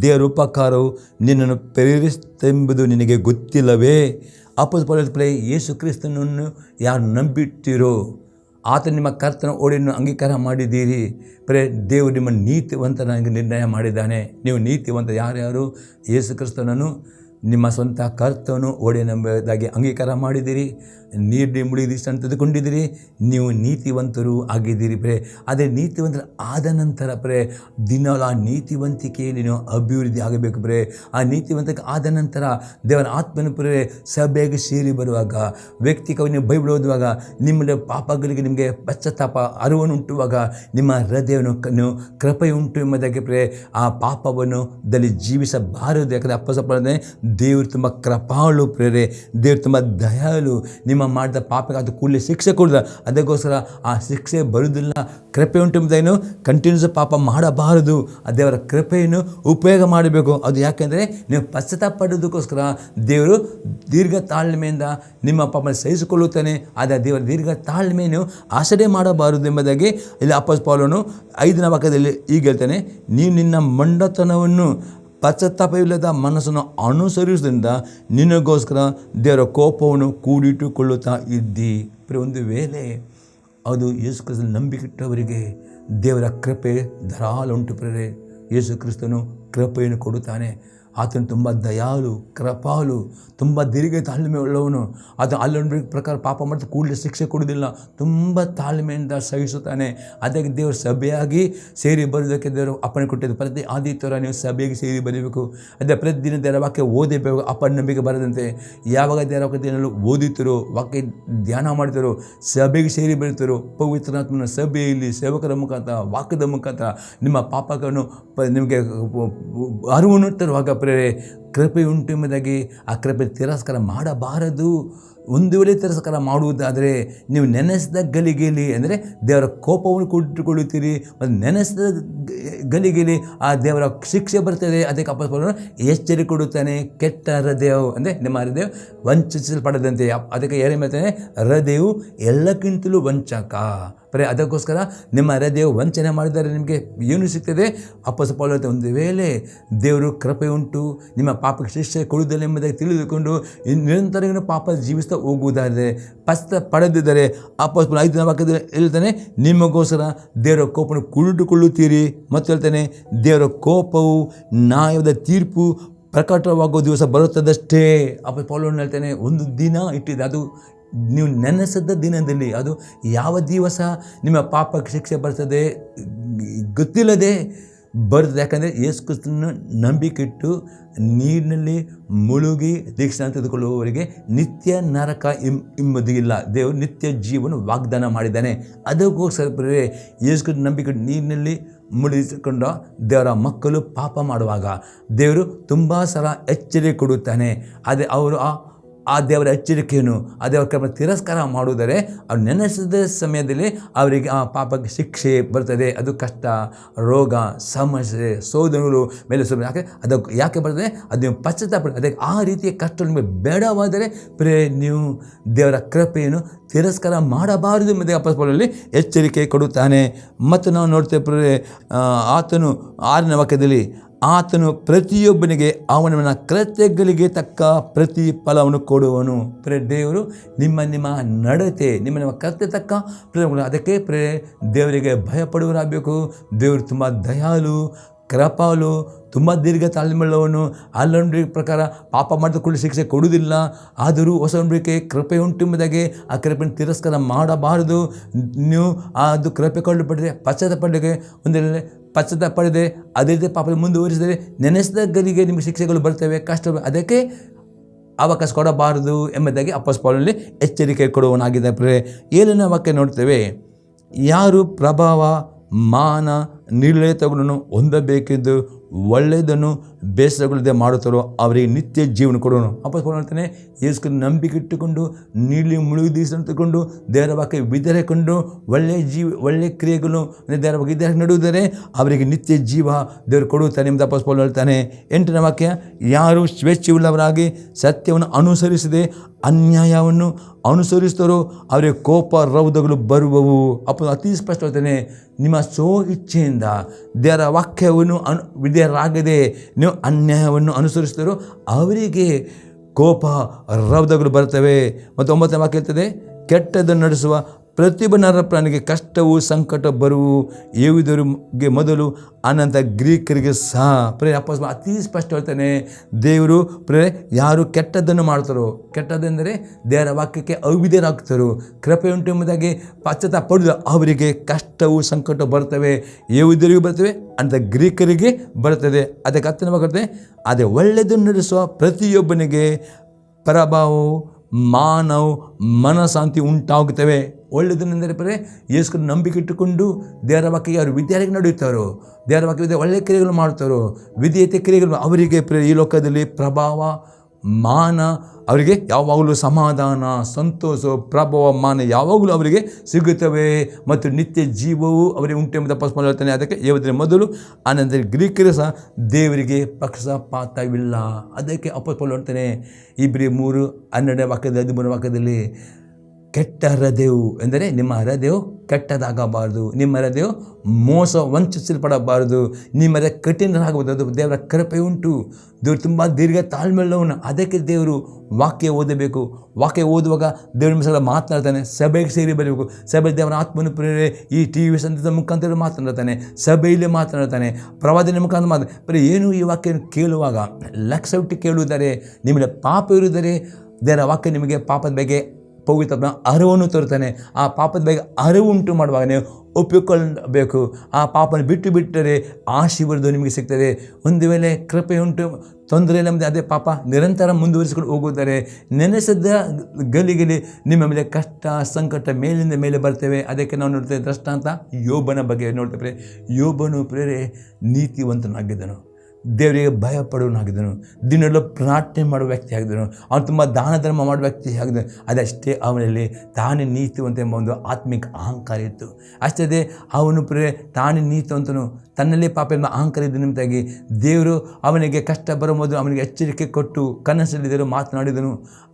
ದೇವರ ಉಪಕಾರವು ನಿನ್ನನ್ನು ಪ್ರೇರಿಸುತ್ತೆಂಬುದು ನಿನಗೆ ಗೊತ್ತಿಲ್ಲವೇ? ಅಪೊಸ್ತಲರೇ, ಯೇಸು ಕ್ರಿಸ್ತನನ್ನು ಯಾರು ನಂಬಿಟ್ಟಿರೋ ಆತ ನಿಮ್ಮ ಕರ್ತನ ಓಡಿಯನ್ನು ಅಂಗೀಕಾರ ಮಾಡಿದ್ದೀರಿ. ದೇವರು ನಿಮ್ಮ ನೀತಿವಂತನಾಗಿ ನಿರ್ಣಯ ಮಾಡಿದ್ದಾನೆ. ನೀವು ನೀತಿವಂತ ಯಾರ್ಯಾರು ಯೇಸು ಕ್ರಿಸ್ತನನ್ನು ನಿಮ್ಮ ಸ್ವಂತ ಕರ್ತನು ಓಡಿನೆಂಬುದಾಗಿ ಅಂಗೀಕಾರ ಮಾಡಿದ್ದೀರಿ, ನೀಡಿ ಮುಳುಗಿದಿಷ್ಟು ಅಂತ ತೆಗೆದುಕೊಂಡಿದ್ದೀರಿ, ನೀವು ನೀತಿವಂತರು ಆಗಿದ್ದೀರಿ. ಅದೇ ನೀತಿವಂತರ ಆದ ನಂತರ ದಿನ ಆ ನೀತಿವಂತಿಕೆ ನೀನು ಅಭಿವೃದ್ಧಿ ಆಗಬೇಕು. ಆ ನೀತಿವಂತಿಕೆ ಆದ ನಂತರ ದೇವರ ಆತ್ಮನ ಸಭೆಗೆ ಸೇರಿ ಬರುವಾಗ, ವ್ಯಕ್ತಿಕವಾಗಿ ನೀವು ಬೈಬಲ್ ಓದುವಾಗ, ನಿಮ್ಮ ಪಾಪಗಳಿಗೆ ನಿಮಗೆ ಪಶ್ಚಾತ್ತಾಪ ಅರಿವನ್ನು ಉಂಟುವಾಗ ನಿಮ್ಮ ಹೃದಯವನ್ನು ಕೃಪೆ ಉಂಟು ಎಂಬುದಾಗಿ ಆ ಪಾಪವನ್ನು ದಲ್ಲಿ ಜೀವಿಸಬಾರದು. ಯಾಕಂದರೆ ಅಪ್ಪಸಪ್ಪನೇ ದೇವರು ತುಂಬ ಕೃಪಾಳು ದೇವರು ತುಂಬ ದಯಾಳು. ನಿಮ್ಮ ಮಾಡಿದ ಪಾಪಕ್ಕೆ ಅದು ಕೂಡಲೇ ಶಿಕ್ಷೆ ಕೊಡದ, ಅದಕ್ಕೋಸ್ಕರ ಆ ಶಿಕ್ಷೆ ಬರುವುದಿಲ್ಲ. ಕೃಪೆ ಉಂಟು ಎಂಬುದನ್ನು ಕಂಟಿನ್ಯೂಸ್ ಪಾಪ ಮಾಡಬಾರದು. ಆ ದೇವರ ಕೃಪೆಯನ್ನು ಉಪಯೋಗ ಮಾಡಬೇಕು. ಅದು ಯಾಕೆಂದರೆ ನೀವು ಪಶ್ಚಾತ್ತಾಪ ಪಡೋದಕ್ಕೋಸ್ಕರ ದೇವರು ದೀರ್ಘ ತಾಳ್ಮೆಯಿಂದ ನಿಮ್ಮ ಪಾಪ ಸಹಿಸಿಕೊಳ್ಳುತ್ತಾನೆ. ಆದರೆ ದೇವರ ದೀರ್ಘ ತಾಳ್ಮೆಯನ್ನು ಆಸಡೆ ಮಾಡಬಾರದು ಎಂಬುದಾಗಿ ಇಲ್ಲಿ ಅಪೊಸ್ತಲ ಪೌಲನು 5ನೇ ವಾಕ್ಯದಲ್ಲಿ ಈಗ ಹೇಳ್ತಾನೆ, ನೀನು ನಿನ್ನ ಮೊಂಡತನವನ್ನು ಪಶ್ಚಾತ್ತಾಪವಿಲ್ಲದ ಮನಸ್ಸನ್ನು ಅನುಸರಿಸುವುದರಿಂದ ನಿನಗೋಸ್ಕರ ದೇವರ ಕೋಪವನ್ನು ಕೂಡಿಟ್ಟುಕೊಳ್ಳುತ್ತಾ ಇದ್ದಿ. ಒಂದು ವೇಳೆ ಅದು ಯೇಸು ಕ್ರಿಸ್ತನ ನಂಬಿಕೆಟ್ಟವರಿಗೆ ದೇವರ ಕೃಪೆ ಧಾರಾಳ ಉಂಟು. ಯೇಸು ಕ್ರಿಸ್ತನು ಕೃಪೆಯನ್ನು ಕೊಡುತ್ತಾನೆ. ಆತನು ತುಂಬ ದಯಾಳು, ಕೃಪಾಳು, ತುಂಬ ದೀರ್ಘ ತಾಳ್ಮೆ ಉಳ್ಳವನು. ಆತ ಅಲ್ಲೊಂದು ಪ್ರಕಾರ ಪಾಪ ಮಾಡಿದ ಕೂಡಲೇ ಶಿಕ್ಷೆ ಕೊಡುವುದಿಲ್ಲ, ತುಂಬ ತಾಳ್ಮೆಯಿಂದ ಸಹಿಸುತ್ತಾನೆ. ಅದಕ್ಕೆ ದೇವರು ಸಭೆಯಾಗಿ ಸೇರಿ ಬರೋದಕ್ಕೆ ದೇವರು ಅಪ್ಪಣೆ ಕೊಟ್ಟಿದ್ದು. ಪ್ರತಿ ಆದಿತ್ಯವಾರ ನೀವು ಸಭೆಯಾಗಿ ಸೇರಿ ಬರೀಬೇಕು. ಅದೇ ಪ್ರತಿದಿನ ದೇವರ ವಾಕ್ಯ ಓದಬೇಕು. ಅಪನಂಬಿಕೆ ಬರದಂತೆ ಯಾವಾಗ ದೇವರ ವಾಕ್ಯದಲ್ಲಿ ಓದುತ್ತೀರೋ, ವಾಕ್ಯ ಧ್ಯಾನ ಮಾಡ್ತಾರೋ, ಸಭೆಗೆ ಸೇರಿ ಬರೀತಾರೋ, ಪವಿತ್ರಾತ್ಮನ ಸಭೆಯಲ್ಲಿ ಸೇವಕರ ಮುಖಾಂತರ, ವಾಕ್ಯದ ಮುಖಾಂತರ ನಿಮ್ಮ ಪಾಪಗಳನ್ನು ನಿಮಗೆ ಅರಿವನ್ನು ತರುವಾಗ ಕೃಪೆ ಉಂಟು ಎಂಬುದಾಗಿ ಆ ಕೃಪೆ ತಿರಸ್ಕಾರ ಮಾಡಬಾರದು. ಒಂದು ವೇಳೆ ತಿರಸ್ಕಾರ ಮಾಡುವುದಾದರೆ ನೀವು ನೆನೆಸಿದ ಗಳಿಗೆಯಲ್ಲಿ ಅಂದರೆ ದೇವರ ಕೋಪವನ್ನು ಕೊಟ್ಟುಕೊಳ್ಳುತ್ತೀರಿ. ಮತ್ತು ನೆನೆಸಿದ ಗಳಿಗೆಯಲ್ಲಿ ಆ ದೇವರ ಶಿಕ್ಷೆ ಬರ್ತದೆ. ಅದಕ್ಕೆ ಅಪೊಸ್ತಲನು ಎಚ್ಚರಿಕೆ ಕೊಡುತ್ತಾನೆ, ಕೆಟ್ಟ ಹೃದಯ ಅಂದರೆ ನಿಮ್ಮ ಹೃದಯ ವಂಚಿಸಲ್ಪಡದಂತೆ. ಅದಕ್ಕೆ ಏನು ಹೇಳ್ತಾನೆ, ಹೃದಯವು ಎಲ್ಲಕ್ಕಿಂತಲೂ ವಂಚಕ. ಅದಕ್ಕೋಸ್ಕರ ನಿಮ್ಮ ಹೃದಯ ವಂಚನೆ ಮಾಡಿದರೆ ನಿಮಗೆ ಏನು ಸಿಗ್ತದೆ? ಅಪೊಸ್ತಲ ಪೌಲನು ಒಂದು ವೇಳೆ ದೇವರು ಕೃಪೆ ಉಂಟು, ನಿಮ್ಮ ಪಾಪಕ್ಕೆ ಶಿಕ್ಷೆ ಕೊಡುವುದಿಲ್ಲ ಎಂಬುದಾಗಿ ತಿಳಿದುಕೊಂಡು ನಿರಂತರ ಪಾಪ ಜೀವಿಸ್ತಾ ಹೋಗುವುದಾದರೆ, ಪಶ್ಚಾತ್ತಾಪ ಪಡೆದಿದ್ದರೆ ಅಪೊಸ್ತಲ 5ನೇ ವಾಕ್ಯದಲ್ಲಿ ಹೇಳ್ತಾನೆ, ನಿಮಗೋಸ್ಕರ ದೇವರ ಕೋಪವನ್ನು ಕುಳಿತುಕೊಳ್ಳುತ್ತೀರಿ. ಮತ್ತು ಹೇಳ್ತಾನೆ, ದೇವರ ಕೋಪವು ನ್ಯಾಯದ ತೀರ್ಪು ಪ್ರಕಟವಾಗುವ ದಿವಸ ಬರುತ್ತದಷ್ಟೇ. ಅಪೊಸ್ತಲ ಪೌಲನು ಹೇಳ್ತಾನೆ, ಒಂದು ದಿನ ಇಟ್ಟಿದೆ, ಅದು ನೀವು ನೆನೆಸಿದ ದಿನದಲ್ಲಿ. ಅದು ಯಾವ ದಿವಸ ನಿಮ್ಮ ಪಾಪಕ್ಕೆ ಶಿಕ್ಷೆ ಬರ್ತದೆ ಗೊತ್ತಿಲ್ಲದೆ ಬರ್ತದೆ. ಯಾಕಂದರೆ ಯೇಸು ಕ್ರಿಸ್ತನನ್ನು ನಂಬಿಕೆಟ್ಟು ನೀರಿನಲ್ಲಿ ಮುಳುಗಿ ದೀಕ್ಷೆ ತೆಗೆದುಕೊಳ್ಳುವವರಿಗೆ ನಿತ್ಯ ನರಕ ಎಂಬುದು ಇಲ್ಲ. ದೇವರು ನಿತ್ಯ ಜೀವನ ವಾಗ್ದಾನ ಮಾಡಿದ್ದಾನೆ. ಅದಕ್ಕೋಸ್ಕರ ಯೇಸು ಕ್ರಿಸ್ತನ ನಂಬಿಕೆ ನೀರಿನಲ್ಲಿ ಮುಳುಗಿಸಿಕೊಂಡ ದೇವರ ಮಕ್ಕಳು ಪಾಪ ಮಾಡುವಾಗ ದೇವರು ತುಂಬ ಸಲ ಎಚ್ಚರಿಕೆ ಕೊಡುತ್ತಾನೆ. ಅದೇ ಅವರು ಆ ದೇವರ ಎಚ್ಚರಿಕೆಯನ್ನು, ಆ ದೇವರ ಕೃಪೆ ತಿರಸ್ಕಾರ ಮಾಡುವುದರೆ ಅವ್ರು ನೆನೆಸಿದ ಸಮಯದಲ್ಲಿ ಅವರಿಗೆ ಆ ಪಾಪಕ್ಕೆ ಶಿಕ್ಷೆ ಬರ್ತದೆ. ಅದು ಕಷ್ಟ, ರೋಗ, ಸಮಸ್ಯೆ, ಶೋಧನೆಗಳು ಮೇಲೆ ಯಾಕೆ ಬರ್ತದೆ? ಅದು ನೀವು ಪಶ್ಚಾತ್ತಾಪ. ಅದಕ್ಕೆ ಆ ರೀತಿಯ ಕಷ್ಟ ನಿಮಗೆ ಬೇಡವಾದರೆ ನೀವು ದೇವರ ಕೃಪೆಯನ್ನು ತಿರಸ್ಕಾರ ಮಾಡಬಾರದು ಎಂಬುದೇ ಅಪೊಸ್ತಲ ಪೌಲನಲ್ಲಿ ಎಚ್ಚರಿಕೆ ಕೊಡುತ್ತಾನೆ. ಮತ್ತು ನಾವು ನೋಡ್ತೇವೆ ಆತನು 6ನೇ ವಾಕ್ಯದಲ್ಲಿ, ಆತನು ಪ್ರತಿಯೊಬ್ಬನಿಗೆ ಅವನವನ ಕೃತ್ಯಗಳಿಗೆ ತಕ್ಕ ಪ್ರತಿಫಲವನ್ನು ಕೊಡುವನು. ದೇವರು ನಿಮ್ಮ ನಡತೆ, ನಿಮ್ಮ ಕೃತ್ಯ ತಕ್ಕ ಅದಕ್ಕೆ ದೇವರಿಗೆ ಭಯಪಡುವರಾಗಬೇಕು. ದೇವರು ತುಂಬ ದಯಾಳು, ಕೃಪಾಳು, ತುಂಬ ದೀರ್ಘ ತಾಳ್ಮೆಯುಳ್ಳವನು. ಅಲ್ಲೊಂದು ಪ್ರಕಾರ ಪಾಪ ಮಾಡಿದ ಕೂಡಲೇ ಶಿಕ್ಷೆ ಕೊಡುವುದಿಲ್ಲ. ಆದರೂ ಹೊಸ ನಂಬಿಕೆ ಕೃಪೆ ಉಂಟು ಎಂಬುದಾಗಿ ಆ ಕೃಪೆಯನ್ನು ತಿರಸ್ಕಾರ ಮಾಡಬಾರದು. ನೀವು ಅದು ಕೃಪೆ ಕೊಳ್ಳಲ್ಪಟ್ಟಿದೆ, ಪಶ್ಚಾತ್ತಾಪ ಪಡಲಿಕ್ಕೆ ಒಂದೇ ಪಶ್ಚಾತ್ತಾಪ ಪಡೆದೆ ಅದೇ ರೀತಿ ಪಾಪ ಮುಂದುವರಿಸಿದರೆ ನೆನೆಸಿದ ಗಲಿಗೆ ನಿಮಗೆ ಶಿಕ್ಷೆಗಳು ಬರ್ತವೆ, ಕಷ್ಟ. ಅದಕ್ಕೆ ಅವಕಾಶ ಕೊಡಬಾರದು ಎಂಬುದಾಗಿ ಅಪೊಸ್ತಲ ಪೌಲನಲ್ಲಿ ಎಚ್ಚರಿಕೆ ಕೊಡುವನಾಗಿದ್ದ. 7ನೇ ವಾಕ್ಯ ನೋಡ್ತೇವೆ, ಯಾರು ಪ್ರಭಾವ, ಮಾನ, ನಿರ್ಲಯತೆಗಳನ್ನು ಹೊಂದಬೇಕೆಂದು ಒಳ್ಳೆಯದನ್ನು ಬೇಸರಗೊಳ್ಳದೆ ಮಾಡುತ್ತಾರೋ ಅವರಿಗೆ ನಿತ್ಯ ಜೀವನ ಕೊಡೋನು. ಅಪೊಸ್ತಲನು ಹೇಳ್ತಾನೆ, ಯೇಸು ನಂಬಿಕೆ ಇಟ್ಟುಕೊಂಡು ನೀಲಿ ಮುಳುಗಿಕೊಂಡು ದೇವರ ವಾಕ್ಯ ವಿಧರೆಕೊಂಡು ಒಳ್ಳೆಯ ಕ್ರಿಯೆಗಳು ದೇವರ ಬಗ್ಗೆ ಇದರ ನಡುವುದರೆ ಅವರಿಗೆ ನಿತ್ಯ ಜೀವ ದೇವರು ಕೊಡುತ್ತಾನೆ ಎಂಬ ಅಪೊಸ್ತಲನು ಹೇಳ್ತಾನೆ. 8ನೇ ವಾಕ್ಯ, ಯಾರು ಸ್ವೇಚ್ಛೆಯುಳ್ಳವರಾಗಿ ಸತ್ಯವನ್ನು ಅನುಸರಿಸದೆ ಅನ್ಯಾಯವನ್ನು ಅನುಸರಿಸ್ತಾರೋ ಅವರಿಗೆ ಕೋಪ ರೌದ್ರಗಳು ಬರುವವು. ಅತಿ ಸ್ಪಷ್ಟ ಹೇಳ್ತಾನೆ, ನಿಮ್ಮ ಇಚ್ಛೆಯಿಂದ ದೇವರ ವಾಕ್ಯವನ್ನು ವಿಧೇಯರಾಗದೆ ನೀವು ಅನ್ಯಾಯವನ್ನು ಅನುಸರಿಸ್ತಾರೋ ಅವರಿಗೆ ಕೋಪ ರೌದ್ರಗಳು ಬರ್ತವೆ. ಮತ್ತು 9ನೇ ವಾಕ್ಯ ಹೇಳ್ತದೆ, ಕೆಟ್ಟದನ್ನು ನಡೆಸುವ ಪ್ರತಿಯೊಬ್ಬ ಪ್ರಾಣಿಗೆ ಕಷ್ಟವು ಸಂಕಟ ಬರುವು, ಯೆಹೂದ್ಯರಿಗೆ ಮೊದಲು ಅನಂತರ ಗ್ರೀಕರಿಗೆ ಸಹ. ಅಪೊಸ್ತಲನು ಅತಿ ಸ್ಪಷ್ಟ ಹೇಳ್ತಾನೆ, ದೇವರು ಯಾರು ಕೆಟ್ಟದ್ದನ್ನು ಮಾಡ್ತಾರೋ, ಕೆಟ್ಟದೆಂದರೆ ದೇವರ ವಾಕ್ಯಕ್ಕೆ ಅವಿಧೇಯರಾಗ್ತಾರೋ, ಕೃಪೆ ಉಂಟು ಎಂಬುದಾಗಿ ಪಶ್ಚಾತ್ತಾಪ ಪಡೆದು ಅವರಿಗೆ ಕಷ್ಟವು ಸಂಕಟ ಬರ್ತವೆ, ಯೆಹೂದ್ಯರಿಗೂ ಬರ್ತವೆ ಅಂತ ಗ್ರೀಕರಿಗೆ ಬರ್ತದೆ. ಅದಕ್ಕೆ 10ನೇ ವಾಕ್ಯ, ಅದೇ ಒಳ್ಳೆಯದನ್ನು ನಡೆಸುವ ಪ್ರತಿಯೊಬ್ಬನಿಗೆ ಪ್ರಭಾವವು ಮಾನವು ಮನಃಶಾಂತಿ ಉಂಟಾಗುತ್ತವೆ. ಒಳ್ಳೆಯದನ್ನೆಂದರೆ ಯೇಸು ನಂಬಿಕೆ ಇಟ್ಟುಕೊಂಡು ದೇವರ ವಾಕ್ಯಕ್ಕೆ ಅವರು ವಿದ್ಯಾರ್ಥಿಗೆ ನಡೆಯುತ್ತಾರೋ, ದೇವರ ವಾಕ್ಯ ಒಳ್ಳೆಯ ಕ್ರಿಯೆಗಳು ಮಾಡ್ತಾರೋ, ವಿಧೇಯತೆ ಕ್ರಿಯೆಗಳು ಅವರಿಗೆ ಈ ಲೋಕದಲ್ಲಿ ಪ್ರಭಾವ ಮಾನ, ಅವರಿಗೆ ಯಾವಾಗಲೂ ಸಮಾಧಾನ ಸಂತೋಷ ಪ್ರಭಾವ ಮಾನ ಯಾವಾಗಲೂ ಅವರಿಗೆ ಸಿಗುತ್ತವೆ ಮತ್ತು ನಿತ್ಯ ಜೀವವು ಅವರಿಗೆ ಉಂಟು ಎಂಬುದು ಅಪೊಸ್ತಲನು ಹೇಳ್ತಾನೆ. ಅದಕ್ಕೆ ಯೆಹೂದ್ಯರ ಮೊದಲು ಅನಂತರ ಗ್ರೀಕರು ಸಹ ದೇವರಿಗೆ ಪಕ್ಷಪಾತವಿಲ್ಲ. ಅದಕ್ಕೆ ಅಪೊಸ್ತಲನು ಹೇಳ್ತಾನೆ ಇಬ್ರಿಯರು 3:12 ವಾಕ್ಯದಲ್ಲಿ 13ನೇ ವಾಕ್ಯದಲ್ಲಿ, ಕೆಟ್ಟ ಹೃದಯವು ಎಂದರೆ ನಿಮ್ಮ ಹೃದಯವು ಕೆಟ್ಟದಾಗಬಾರದು, ನಿಮ್ಮ ಹೃದಯವು ಮೋಸ ವಂಚಿಸಲ್ಪಡಬಾರದು, ನಿಮ್ಮ ಹೃದಯ ಕಠಿಣರಾಗಬಾರದು. ಅದು ದೇವರ ಕೃಪೆ ಉಂಟು. ದೇವರು ತುಂಬ ದೀರ್ಘ ತಾಳ್ಮೆಯುಳ್ಳವನು. ಅದಕ್ಕೆ ದೇವರು ವಾಕ್ಯ ಓದಬೇಕು. ವಾಕ್ಯ ಓದುವಾಗ ದೇವರ ಸಲ ಮಾತನಾಡ್ತಾನೆ. ಸಭೆಗೆ ಸೇರಿ ಬರಬೇಕು. ಸಭೆ ದೇವರ ಆತ್ಮನು ಪ್ರೇರೆ ಈ TV ಸಂದೇಶದ ಮುಖಾಂತರ ಮಾತನಾಡ್ತಾನೆ, ಸಭೆಯಲ್ಲಿ ಮಾತನಾಡ್ತಾನೆ, ಪ್ರವಾದನೆ ಮುಖಾಂತರ ಏನು ಈ ವಾಕ್ಯ ಕೇಳುವಾಗ ಲಕ್ಷವಿಟ್ಟು ಕೇಳುವುದರೆ ನಿಮಗೆ ಪಾಪ ಇರುವುದರೆ ದೇವರ ವಾಕ್ಯ ನಿಮಗೆ ಪಾಪದ ಬಗ್ಗೆ ಪವಿತ್ರ ಅರಿವನ್ನು ತೋರ್ತಾನೆ. ಆ ಪಾಪದ ಬಗ್ಗೆ ಅರಿವು ಉಂಟು ಮಾಡುವಾಗ ನೀವು ಒಪ್ಪಿಕೊಳ್ಳಬೇಕು. ಆ ಪಾಪನ ಬಿಟ್ಟರೆ ಆಶೀರ್ವಾದ ನಿಮಗೆ ಸಿಗ್ತದೆ. ಒಂದು ವೇಳೆ ಕೃಪೆ ಉಂಟು ತೊಂದರೆ ನಮ್ಮದೇ ಅದೇ ಪಾಪ ನಿರಂತರ ಮುಂದುವರಿಸಿಕೊಂಡು ಹೋಗುತ್ತಾರೆ, ನೆನೆಸದ ಗಲಿಗಲಿ ನಿಮ್ಮ ಮೇಲೆ ಕಷ್ಟ ಸಂಕಟ ಮೇಲಿಂದ ಮೇಲೆ ಬರ್ತೇವೆ. ಅದಕ್ಕೆ ನಾವು ನೋಡ್ತೇವೆ ದೃಷ್ಟಾಂತ ಯೋಬನ ಬಗ್ಗೆ ನೋಡ್ತೇವೆ. ಯೋಬನು ನೀತಿವಂತನಾಗಿದ್ದನು, ದೇವರಿಗೆ ಭಯಪಡುವನಾಗಿದ್ದನು, ದಿನಲ್ಲೂ ಪ್ರಾರ್ಥನೆ ಮಾಡುವ ವ್ಯಕ್ತಿ ಆಗಿದ್ದನು, ಅವನು ತುಂಬ ದಾನ ಧರ್ಮ ಮಾಡುವ ವ್ಯಕ್ತಿ ಆಗಿದ್ದನು. ಅದಷ್ಟೇ ಅವನಲ್ಲಿ ತಾನೇ ನೀತಿವಂತ ಎಂಬ ಒಂದು ಆತ್ಮಿಕ ಅಹಂಕಾರ ಇತ್ತು. ಅಷ್ಟೇ ಅವನು ತಾನೇ ನೀತಿವಂತನು, ತನ್ನಲ್ಲಿ ಪಾಪ ಎಂಬ ಅಹಂಕಾರ ಇದ್ದ ನಿಮಿತ್ತಾಗಿ ದೇವರು ಅವನಿಗೆ ಕಷ್ಟ ಬರೋ ಮೊದಲು ಅವನಿಗೆ ಎಚ್ಚರಿಕೆ ಕೊಟ್ಟು ಕನಸಲ್ಲಿದ್ದರೂ ಮಾತನಾಡಿದನು,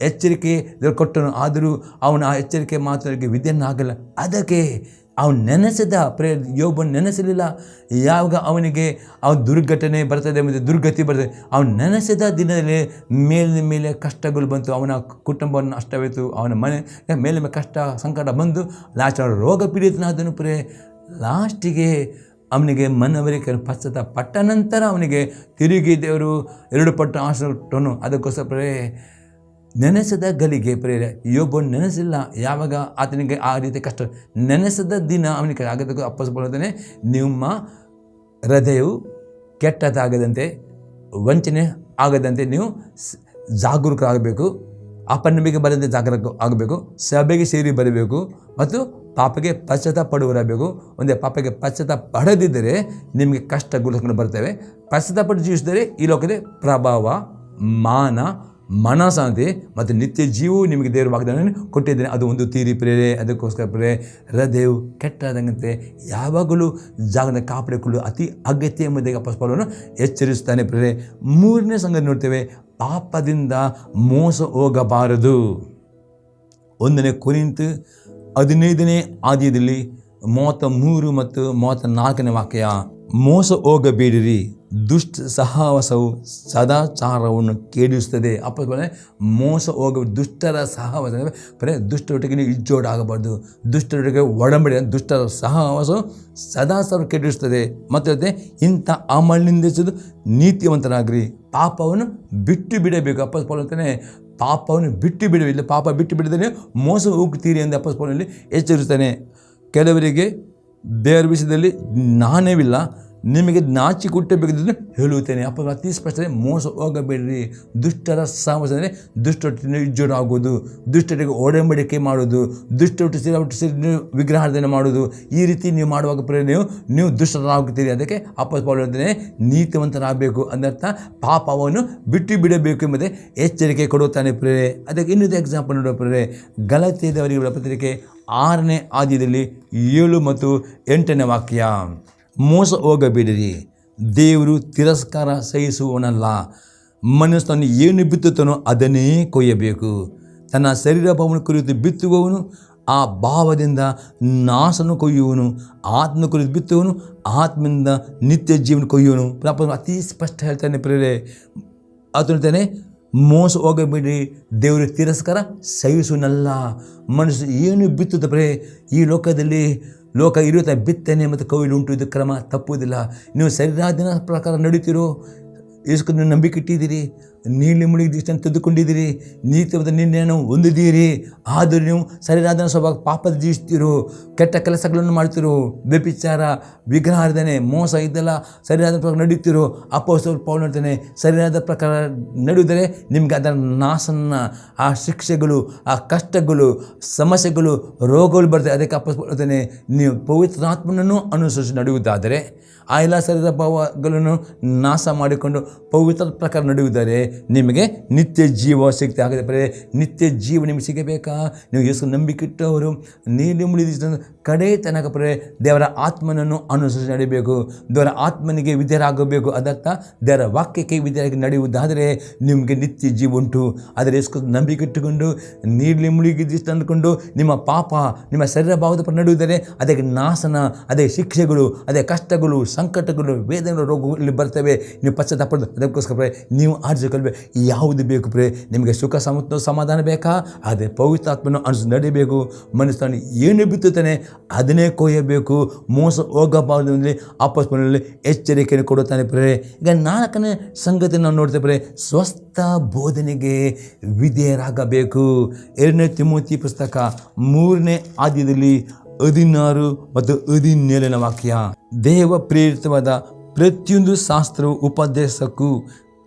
ಎಚ್ಚರಿಕೆ ದೇವರು ಕೊಟ್ಟನು. ಆದರೂ ಅವನು ಆ ಎಚ್ಚರಿಕೆ ಮಾತನಾಡಿಗೆ ವಿಧೇಯನಾಗಲ್ಲ. ಅದಕ್ಕೆ ಅವನು ನೆನೆಸಿದ ಯೋಬನು ನೆನೆಸಲಿಲ್ಲ. ಯಾವಾಗ ಅವನಿಗೆ ದುರ್ಘಟನೆ ಬರ್ತದೆ ಮತ್ತು ದುರ್ಗತಿ ಬರ್ತದೆ, ಅವನು ನೆನೆಸಿದ ದಿನದಲ್ಲಿ ಮೇಲಿನ ಮೇಲೆ ಕಷ್ಟಗಳು ಬಂತು, ಅವನ ಕುಟುಂಬವನ್ನು ನಷ್ಟವಾಯಿತು, ಅವನ ಮನೆ ಮೇಲೆ ಕಷ್ಟ ಸಂಕಟ ಬಂದು ಲಾಸ್ಟ್ ಅವನು ರೋಗ ಪೀಡಿತನಾದನು. ಲಾಸ್ಟಿಗೆ ಅವನಿಗೆ ಮನವರಿಕೆ ಪಶ್ಚಾತ್ತಾಪ ಪಟ್ಟ ನಂತರ ಅವನಿಗೆ ತಿರುಗಿ ದೇವರು 2 ಪಟ್ಟು ಆಶೀರ್ವಾದವನ್ನು. ಅದಕ್ಕೋಸ್ಕರ ನೆನೆಸದ ಗಲಿಗೆ ಯೋಬನು ನೆನೆಸಿಲ್ಲ. ಯಾವಾಗ ಆತನಿಗೆ ಆ ರೀತಿ ಕಷ್ಟ ನೆನೆಸದ ದಿನ ಅವನಿಗೆ ಆಗೋದಕ್ಕೆ ಅಪ್ಪಸ್ಕೊಳ್ಳೋದೇ, ನಿಮ್ಮ ಹೃದಯವು ಕೆಟ್ಟದಾಗದಂತೆ ವಂಚನೆ ಆಗದಂತೆ ನೀವು ಜಾಗರೂಕರಾಗಬೇಕು, ಅಪನಂಬಿಕೆ ಬರದಂತೆ ಜಾಗರೂಕ ಆಗಬೇಕು, ಸಭೆಗೆ ಸೇರಿ ಬರಬೇಕು ಮತ್ತು ಪಾಪಕ್ಕೆ ಪಶ್ಚಾತ್ತಾಪ ಪಡುವರಬೇಕು. ಒಂದೇ ಪಾಪಕ್ಕೆ ಪಶ್ಚಾತ್ತಾಪ ಪಡೆದಿದ್ದರೆ ನಿಮಗೆ ಕಷ್ಟಗಳು ಬರ್ತವೆ. ಪಶ್ಚಾತ್ತಾಪ ಜೀವಿಸಿದರೆ ಈ ಲೋಕದ ಪ್ರಭಾವ ಮಾನ ಮನಃಶಾಂತಿ ಮತ್ತು ನಿತ್ಯ ಜೀವವು ನಿಮಗೆ ದೇವರ ವಾಗ್ದಾನ ಕೊಟ್ಟಿದ್ದೇನೆ. ಅದು ಒಂದು ತೀರಿ ಅದಕ್ಕೋಸ್ಕರ ಹೃದಯವು ಕೆಟ್ಟದಂತೆ ಯಾವಾಗಲೂ ಜಾಗದ ಕಾಪಾಡಿಕೊಳ್ಳಲು ಅತಿ ಅಗತ್ಯ ಎಂಬುದಾಗಿ ಅಪೊಸ್ತಲನು ಎಚ್ಚರಿಸುತ್ತಾನೆ. 3ನೇ ಸಂಗತಿ ನೋಡ್ತೇವೆ, ಪಾಪದಿಂದ ಮೋಸ ಹೋಗಬಾರದು. 1ನೇ ಕೊರಿಂಥ 15ನೇ ಅಧ್ಯಾಯದಲ್ಲಿ 33 ಮತ್ತು 34ನೇ ವಾಕ್ಯ, ಮೋಸ ಹೋಗಬೇಡಿರಿ, ದುಷ್ಟ ಸಹವಾಸವು ಸದಾಚಾರವನ್ನು ಕೆಡಿಸುತ್ತದೆ. ಅಪ್ಪನೇ ಮೋಸ ಹೋಗ ದುಷ್ಟರ ಸಹವಾಸ ದುಷ್ಟರೊಟ್ಟಿಗೆ ನೀವು ಇಜ್ಜೋಡಾಗಬಾರ್ದು, ದುಷ್ಟರೊಟ್ಟಿಗೆ ಒಡಂಬಡಿ, ದುಷ್ಟರ ಸಹವಾಸವು ಸದಾಚಾರ ಕೆಡಿಸುತ್ತದೆ. ಮತ್ತು ಇಂಥ ಅಮಲಿನಿಂದ ನೀತಿವಂತರಾಗ್ರಿ, ಪಾಪವನ್ನು ಬಿಟ್ಟು ಬಿಡಬೇಕು. ಅಪ್ಪನೇ ಪಾಪವನ್ನು ಬಿಟ್ಟು ಬಿಡಬೇಕು. ಇಲ್ಲ ಪಾಪ ಬಿಟ್ಟು ಬಿಡದೇ ಮೋಸ ಹೋಗ್ತೀರಿ ಎಂದು ಅಪ್ಪನಲ್ಲಿ ಎಚ್ಚರಿಸ್ತಾನೆ. ಕೆಲವರಿಗೆ ದೇವರ ವಿಷಯದಲ್ಲಿ ಜ್ಞಾನವಿಲ್ಲ, ನಿಮಗೆ ನಾಚಿಕೆ ಹುಟ್ಟಬೇಕಿದ್ದು ಹೇಳುತ್ತೇನೆ. ಅತಿ ಸ್ಪಷ್ಟತೆ, ಮೋಸ ಹೋಗಬೇಡ್ರಿ. ದುಷ್ಟರ ಸಹವಾಸ ಅಂದರೆ ದುಷ್ಟೊಟ್ಟಿನ ಇಜ್ಜೋರಾಗೋದು, ದುಷ್ಟರಿಗೆ ಒಡಂಬಡಿಕೆ ಮಾಡೋದು, ದುಷ್ಟೊಟ್ಟು ಸೇರಿ ವಿಗ್ರಹಾರ್ಧನೆ ಮಾಡೋದು, ಈ ರೀತಿ ನೀವು ಮಾಡುವಾಗ ನೀವು ದುಷ್ಟರಾಗುತ್ತೀರಿ. ಅದಕ್ಕೆ ಪೌಲರು ಹೇಳ್ತಾನೆ, ನೀತಿವಂತರಾಗಬೇಕು. ಅದರ್ಥ ಪಾಪವನ್ನು ಬಿಟ್ಟು ಬಿಡಬೇಕು ಎಂಬುದೇ ಎಚ್ಚರಿಕೆ ಕೊಡುತ್ತಾನೆ ಪ್ರೇರೆ. ಅದಕ್ಕೆ ಇನ್ನೊಂದು ಎಕ್ಸಾಂಪಲ್ ನೋಡೋ ಪ್ರೇರೆ, ಗಲಾತ್ಯದವರಿಗೆ ಪತ್ರಿಕೆ 6ನೇ ಅಧ್ಯಾಯದಲ್ಲಿ 7 ಮತ್ತು 8ನೇ ವಾಕ್ಯ. ಮೋಸ ಹೋಗಬೇಡಿರಿ, ದೇವರು ತಿರಸ್ಕಾರ ಸಹಿಸುವವನಲ್ಲ. ಮನಸ್ಸನ್ನು ಏನು ಬಿತ್ತುತ್ತಾನೋ ಅದನ್ನೇ ಕೊಯ್ಯಬೇಕು. ತನ್ನ ಶರೀರ ಭಾವವನ್ನು ಕುರಿತು ಬಿತ್ತುವವನು ಆ ಭಾವದಿಂದ ನಾಶನ ಕೊಯ್ಯುವನು, ಆತ್ಮ ಕುರಿತು ಬಿತ್ತುವನು ಆತ್ಮದಿಂದ ನಿತ್ಯ ಜೀವನ ಕೊಯ್ಯುವನು. ಅತಿ ಸ್ಪಷ್ಟ ಹೇಳ್ತಾನೆ ಪ್ರೇರೆ. ಅದು ಹೇಳ್ತಾನೆ, ಮೋಸ ಹೋಗಬೇಡಿ, ದೇವರು ತಿರಸ್ಕಾರ ಸಹಿಸುವನಲ್ಲ. ಮನಸ್ಸು ಏನು ಬಿತ್ತುತ್ತ ಪ್ರೇ, ಈ ಲೋಕ ಇರುತ್ತ ಬಿತ್ತನೆ ಮತ್ತು ಕೊಯ್ಲು ಉಂಟು. ಇದು ಕ್ರಮ ತಪ್ಪುವುದಿಲ್ಲ. ನೀವು ಶರೀರಾಧೀನ ಪ್ರಕಾರ ನಡೀತಿರೋ, ಯೇಸುವನ್ನು ನಂಬಿಕೆ ಇಟ್ಟಿದ್ದೀರಿ, ನೀಲಿ ಮುಳುಗಿ ದೃಷ್ಟಿಯನ್ನು ತೆಗೆದುಕೊಂಡಿದ್ದೀರಿ, ನೀತಿವಾದ ನಿರ್ಣಯವನ್ನು ಹೊಂದಿದ್ದೀರಿ. ಆದರೂ ನೀವು ಶರೀರಾಧನ ಸ್ವಭಾವ ಪಾಪದ ಜೀವಿಸ್ತೀರೋ, ಕೆಟ್ಟ ಕೆಲಸಗಳನ್ನು ಮಾಡ್ತಿರೋ, ವ್ಯಭಿಚಾರ, ವಿಗ್ರಹಾರ್ಧನೆ, ಮೋಸ ಇದೆಲ್ಲ ಶರೀರಾದ ಪ್ರಕಾರ ನಡೀತಿರೋ. ಅಪೊಸ್ತಲನಾದ ಪೌಲನು ಹೇಳ್ತಾನೆ, ಶರೀರಾದ ಪ್ರಕಾರ ನಡೆಯುವುದರೆ ನಿಮಗೆ ಅದರ ನಾಶನ, ಆ ಶಿಕ್ಷೆಗಳು, ಆ ಕಷ್ಟಗಳು, ಸಮಸ್ಯೆಗಳು, ರೋಗಗಳು ಬರ್ತದೆ. ಅದಕ್ಕೆ ಅಪೊಸ್ತಲನು ಹೇಳ್ತಾನೆ, ನೀವು ಪವಿತ್ರಾತ್ಮನನ್ನು ಅನುಸರಿಸಿ ನಡೆಯುವುದಾದರೆ, ಆ ಎಲ್ಲ ಶರೀರ ಭಾವಗಳನ್ನು ನಾಶ ಮಾಡಿಕೊಂಡು ಪವಿತ್ರ ಪ್ರಕಾರ ನಡೆಯುವುದರೆ ನಿಮಗೆ ನಿತ್ಯ ಜೀವ ಸಿಗ್ತಾ ಆಗದೆ. ನಿತ್ಯ ಜೀವ ನಿಮಗೆ ಸಿಗಬೇಕಾ? ನೀವು ಯೇಸು ನಂಬಿಕೆ ಇಟ್ಟವರು ನೀಲಿ ಮುಳಿದ ಕಡೆ ತನಕ ದೇವರ ಆತ್ಮನನ್ನು ಅನುಸರಿಸಿ ನಡೆಯಬೇಕು. ದೇವರ ಆತ್ಮನಿಗೆ ವಿಧೇಯರಾಗಬೇಕು. ಅದರ್ಥ ದೇವರ ವಾಕ್ಯಕ್ಕೆ ವಿಧೇಯರಾಗಿ ನಡೆಯುವುದಾದರೆ ನಿಮಗೆ ನಿತ್ಯ ಜೀವ ಉಂಟು. ಆದರೆ ಯೇಸು ನಂಬಿಕೆ ಇಟ್ಟುಕೊಂಡು ನೀಲಿ ಮುಳುಗಿದಿಷ್ಟು ಅಂದುಕೊಂಡು ನಿಮ್ಮ ಪಾಪ, ನಿಮ್ಮ ಶರೀರ ಭಾವದ ಪರ ನಡೆಯುವುದರೆ ಅದಕ್ಕೆ ನಾಶನ, ಅದೇ ಶಿಕ್ಷೆಗಳು, ಅದೇ ಕಷ್ಟಗಳು, ಸಂಕಟಗಳು, ವೇದನೆಗಳು, ರೋಗಗಳು ಬರ್ತವೆ. ನೀವು ಪಶ್ಚಾತ್ತಾಪ. ಅದಕ್ಕೋಸ್ಕರ ನೀವು ಆರಿಸಿಕೊಳ್ಳಬೇಕು ಯಾವುದು ಬೇಕು ನಿಮಗೆ ಸುಖ ಸಮಾಧಾನ ಬೇಕಾ? ಅದೇ ಪವಿತ್ರಾತ್ಮನ ಅನುಸರಿಸಿ ನಡೆಯಬೇಕು. ಮನುಷ್ಯನು ಏನು ಬಿತ್ತುತ್ತಾನೆ ಅದನ್ನೇ ಕೊಯ್ಯಬೇಕು. ಮೋಸ ಹೋಗಬಾರದು ಅಂದರೆ ಅಪೊಸ್ತಲನಲ್ಲಿ ಎಚ್ಚರಿಕೆಯನ್ನು ಕೊಡುತ್ತಾನೆ ಈಗ 4ನೇ ಸಂಗತಿ ನಾವು ನೋಡ್ತೇವೆ, ಸ್ವಸ್ಥ ಬೋಧನೆಗೆ ವಿಧೇಯರಾಗಬೇಕು. 2ನೇ ತಿಮೋತಿ ಪುಸ್ತಕ 3ನೇ ಅಧ್ಯಾಯದಲ್ಲಿ 16 ಮತ್ತು 17ನೇ ವಾಕ್ಯ. ದೇವ ಪ್ರೇರಿತವಾದ ಪ್ರತಿಯೊಂದು ಶಾಸ್ತ್ರವು ಉಪದೇಶಕ್ಕೂ,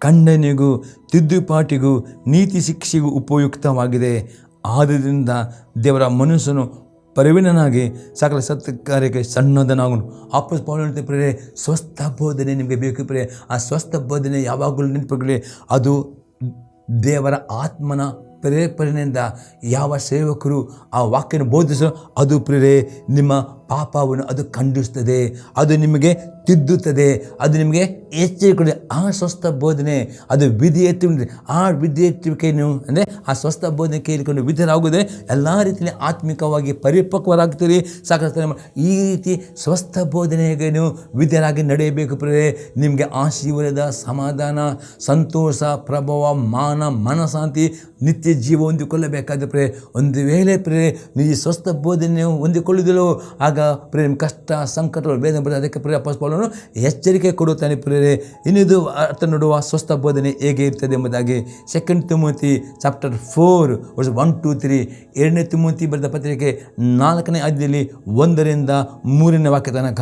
ಖಂಡನೆಗೂ, ತಿದ್ದುಪಾಟಿಗೂ, ನೀತಿ ಶಿಕ್ಷೆಗೂ ಉಪಯುಕ್ತವಾಗಿದೆ. ಆದ್ದರಿಂದ ದೇವರ ಮನುಷ್ಯನು ಪರಿವೀಣನಾಗಿ ಸಕಲ ಸತ್ಕಾರ್ಯಕ್ಕೆ ಸನ್ನದ್ಧನಾಗುನು. ಅಪೊಸ್ತಲನು ಪೌಲನು ಹೇಳ್ತಾರೆ, ಸ್ವಸ್ಥ ಬೋಧನೆ ನಿಮಗೆ ಬೇಕು ಆ ಸ್ವಸ್ಥ ಬೋಧನೆ ಯಾವಾಗಲೂ ನೆನಪುಗಳೇ, ಅದು ದೇವರ ಆತ್ಮನ ಪ್ರೇರಣೆಯಿಂದ ಯಾವ ಸೇವಕರು ಆ ವಾಕ್ಯನ ಬೋಧಿಸೋ ಅದು ನಿಮ್ಮ ಪಾಪವನ್ನು ಅದು ಖಂಡಿಸ್ತದೆ, ಅದು ನಿಮಗೆ ತಿದ್ದುತ್ತದೆ, ಅದು ನಿಮಗೆ ಎಚ್ಚರಿಕೆ. ಆ ಸ್ವಸ್ಥ ಬೋಧನೆ ಅದು ವಿಧೇಯತೆ. ಆ ವಿಧೇಯತ್ವಕ್ಕೆ ನೀವು ಅಂದರೆ ಆ ಸ್ವಸ್ಥ ಬೋಧನೆ ಕೇಳಿಕೊಂಡು ವಿಧೇಯರಾಗುವುದೇ ಎಲ್ಲ ರೀತಿಯಲ್ಲಿ ಆತ್ಮಿಕವಾಗಿ ಪರಿಪಕ್ವರಾಗ್ತೀರಿ. ಸಾಕಷ್ಟು ಈ ರೀತಿ ಸ್ವಸ್ಥ ಬೋಧನೆಗೆ ನೀವು ವಿಧೇಯರಾಗಿ ನಡೆಯಬೇಕು ನಿಮಗೆ ಆಶೀರ್ವಾದ, ಸಮಾಧಾನ, ಸಂತೋಷ, ಪ್ರಭಾವ, ಮಾನ, ಮನಶಾಂತಿ, ನಿತ್ಯ ಜೀವ ಹೊಂದಿಕೊಳ್ಳಬೇಕಾದ ಒಂದು ವೇಳೆ ನೀವು ಈ ಸ್ವಸ್ಥ ಬೋಧನೆ ಹೊಂದಿಕೊಳ್ಳುವುದಿಲ್ಲೋ ಆಗ ನಿಮ್ಮ ಕಷ್ಟ, ಸಂಕಟಗಳು, ವೇದನೆ ಬರ್ತದೆ. ಅದಕ್ಕೆ ಅಪೊಸ್ತಲನು ಎಚ್ಚರಿಕೆ ಕೊಡುತ್ತಾನೆ ಇನ್ನಿದು ಅರ್ಥ ನೋಡುವ ಸ್ವಸ್ಥ ಬೋಧನೆ ಹೇಗೆ ಇರ್ತದೆ ಎಂಬುದಾಗಿ. 2 ತಿಮೋತಿ ಚಾಪ್ಟರ್ 4 verse 1-3. 2ನೇ ತಿಮೋತಿ ಬರೆದ ಪತ್ರಿಕೆ 4ನೇ ಅಧ್ಯಾಯದಲ್ಲಿ 1ರಿಂದ 3ನೇ ವಾಕ್ಯ ತನಕ.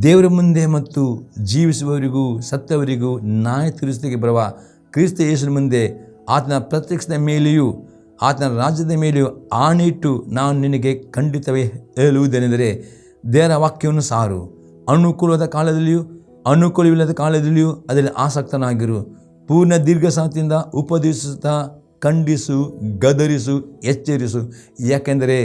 ದೇವರ ಮುಂದೆ ಮತ್ತು ಜೀವಿಸುವವರಿಗೂ ಸತ್ತವರಿಗೂ ನ್ಯಾಯ ತೀರಿಸಲಿಕ್ಕೆ ಬರುವ ಕ್ರಿಸ್ತ ಯೇಸುವಿನ ಮುಂದೆ ಆತನ ಪ್ರತ್ಯಕ್ಷದ ಮೇಲೆಯೂ ಆತನ ರಾಜ್ಯದ ಮೇಲೆಯೂ ಆಣಿಟ್ಟು ನಾನು ನಿನಗೆ ಖಂಡಿತವೇ ಹೇಳುವುದೇನೆಂದರೆ, ದೇವರ ವಾಕ್ಯವನ್ನು ಸಾರು. ಅನುಕೂಲವಾದ ಕಾಲದಲ್ಲಿಯೂ ಅನುಕೂಲವಿಲ್ಲದ ಕಾಲದಲ್ಲಿಯೂ ಅದರಲ್ಲಿ ಆಸಕ್ತನಾಗಿರು. ಪೂರ್ಣ ದೀರ್ಘಶಾಂತಿಯಿಂದ ಉಪದೇಶಿಸುತ್ತಾ ಖಂಡಿಸು, ಗದರಿಸು, ಎಚ್ಚರಿಸು. ಯಾಕೆಂದರೆ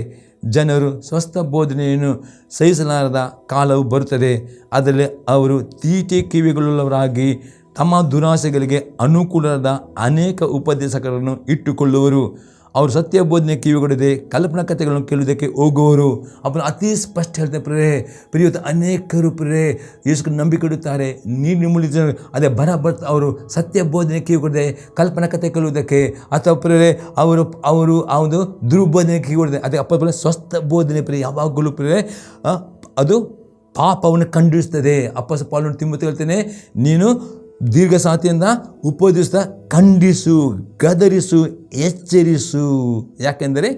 ಜನರು ಸ್ವಸ್ಥ ಬೋಧನೆಯನ್ನು ಸಹಿಸಲಾರದ ಕಾಲವು ಬರುತ್ತದೆ. ಅದರಲ್ಲಿ ಅವರು ತೀಟೆ ಕಿವಿಗಳುಳ್ಳವರಾಗಿ ತಮ್ಮ ದುರಾಸೆಗಳಿಗೆ ಅನುಕೂಲದ ಅನೇಕ ಉಪದೇಶಕರನ್ನು ಇಟ್ಟುಕೊಳ್ಳುವರು. ಅವರು ಸತ್ಯ ಬೋಧನೆ ಕಿವಿಗೊಡದೆ ಕಲ್ಪನಾ ಕಥೆಗಳನ್ನು ಕೇಳುವುದಕ್ಕೆ ಹೋಗುವರು. ಅವರು ಅತಿ ಸ್ಪಷ್ಟ ಹೇಳ್ತಾರೆ ಇವತ್ತು ಅನೇಕರು ಯೇಸು ನಂಬಿಕೆ ಇಡುತ್ತಾರೆ, ನೀರು ಮುಳಿದ ಅದೇ ಬರ್ತಾ ಅವರು ಸತ್ಯ ಬೋಧನೆ ಕಿವಿಗೊಡದೆ ಕಲ್ಪನಾ ಕಥೆ ಕೇಳುವುದಕ್ಕೆ ಅಥವಾ ಅವರು ಒಂದು ದುರ್ಬೋಧನೆ ಕಿವಿಗೊಡದೆ. ಅದೇ ಸ್ವಸ್ಥ ಬೋಧನೆ ಯಾವಾಗಲೂ ಅದು ಪಾಪವನ್ನು ಖಂಡಿಸ್ತದೆ. ಅಪೊಸ್ತಲನಾದ ಪೌಲನು ತಿಮೋತಿಗೆ ಹೇಳ್ತಾನೆ, ನೀನು ದೀರ್ಘಶಾಂತಿಯಿಂದ ಉಪದೇಶಿಸುತ್ತಾ ಖಂಡಿಸು, ಗದರಿಸು, ಎಚ್ಚರಿಸು. ಯಾಕೆಂದರೆ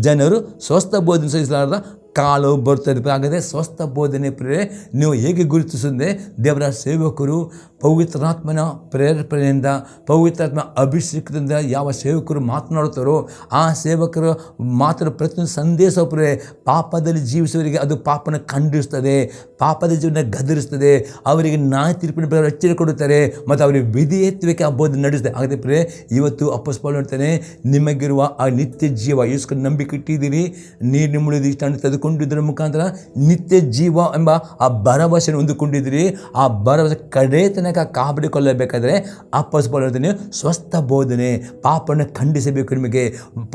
ಜನರು ಸ್ವಸ್ಥ ಬೋಧನೆ ಸಹಿಸಲಾರದ ಕಾಲು ಬರ್ತದೆ. ಹಾಗಾದರೆ ಸ್ವಸ್ಥ ಬೋಧನೆ ಪ್ರೇರೆ ನೀವು ಹೇಗೆ ಗುರುತಿಸಿದ್ರೆ ದೇವರ ಸೇವಕರು ಪವಿತ್ರಾತ್ಮನ ಪ್ರೇರೇಪಣೆಯಿಂದ, ಪವಿತ್ರಾತ್ಮ ಅಭಿಷೇಕದಿಂದ ಯಾವ ಸೇವಕರು ಮಾತನಾಡುತ್ತಾರೋ ಆ ಸೇವಕರು ಮಾತ್ರ ಪ್ರತಿಯೊಂದು ಸಂದೇಶ ಪ್ರೇರೆ ಪಾಪದಲ್ಲಿ ಜೀವಿಸುವವರಿಗೆ ಅದು ಪಾಪನ ಖಂಡಿಸ್ತದೆ, ಪಾಪದ ಜೀವನ ಗದರಿಸ್ತದೆ, ಅವರಿಗೆ ನ್ಯಾಯ ತೀರ್ಪಿನ ಪ್ರಕಾರ ಎಚ್ಚರಿಕೆ ಕೊಡುತ್ತಾರೆ ಮತ್ತು ಅವರಿಗೆ ವಿಧೇಯತ್ವಕ್ಕೆ ಆ ಬೋಧನೆ ನಡೆಸುತ್ತೆ. ಹಾಗಾದರೆ ಪ್ರೇರೆ ಇವತ್ತು ಅಪೊಸ್ತಲನು ಹೇಳ್ತಾನೆ, ನಿಮಗಿರುವ ಆ ನಿತ್ಯ ಜೀವ ಯೇಸುವನ್ನು ನಂಬಿಕೆ ಇಟ್ಟಿದ್ದೀರಿ, ನೀರು ನಿಮ್ಮುಳಿದು ಇಷ್ಟನ್ನು ತೆಗೆದುಕೊಂಡಿದ್ದರ ಮುಖಾಂತರ ನಿತ್ಯ ಜೀವ ಎಂಬ ಆ ಭರವಸೆಯನ್ನು ಹೊಂದಿಕೊಂಡಿದ್ದೀರಿ. ಆ ಭರವಸೆ ಕಡೆ ತನಕ ಕಾಪಾಡಿಕೊಳ್ಳಬೇಕಾದ್ರೆ ಅಪೊಸ್ತಲನು ಹೇಳ್ತಾನೆ, ಸ್ವಸ್ಥ ಬೋಧನೆ, ಪಾಪವನ್ನು ಖಂಡಿಸಬೇಕು, ನಿಮಗೆ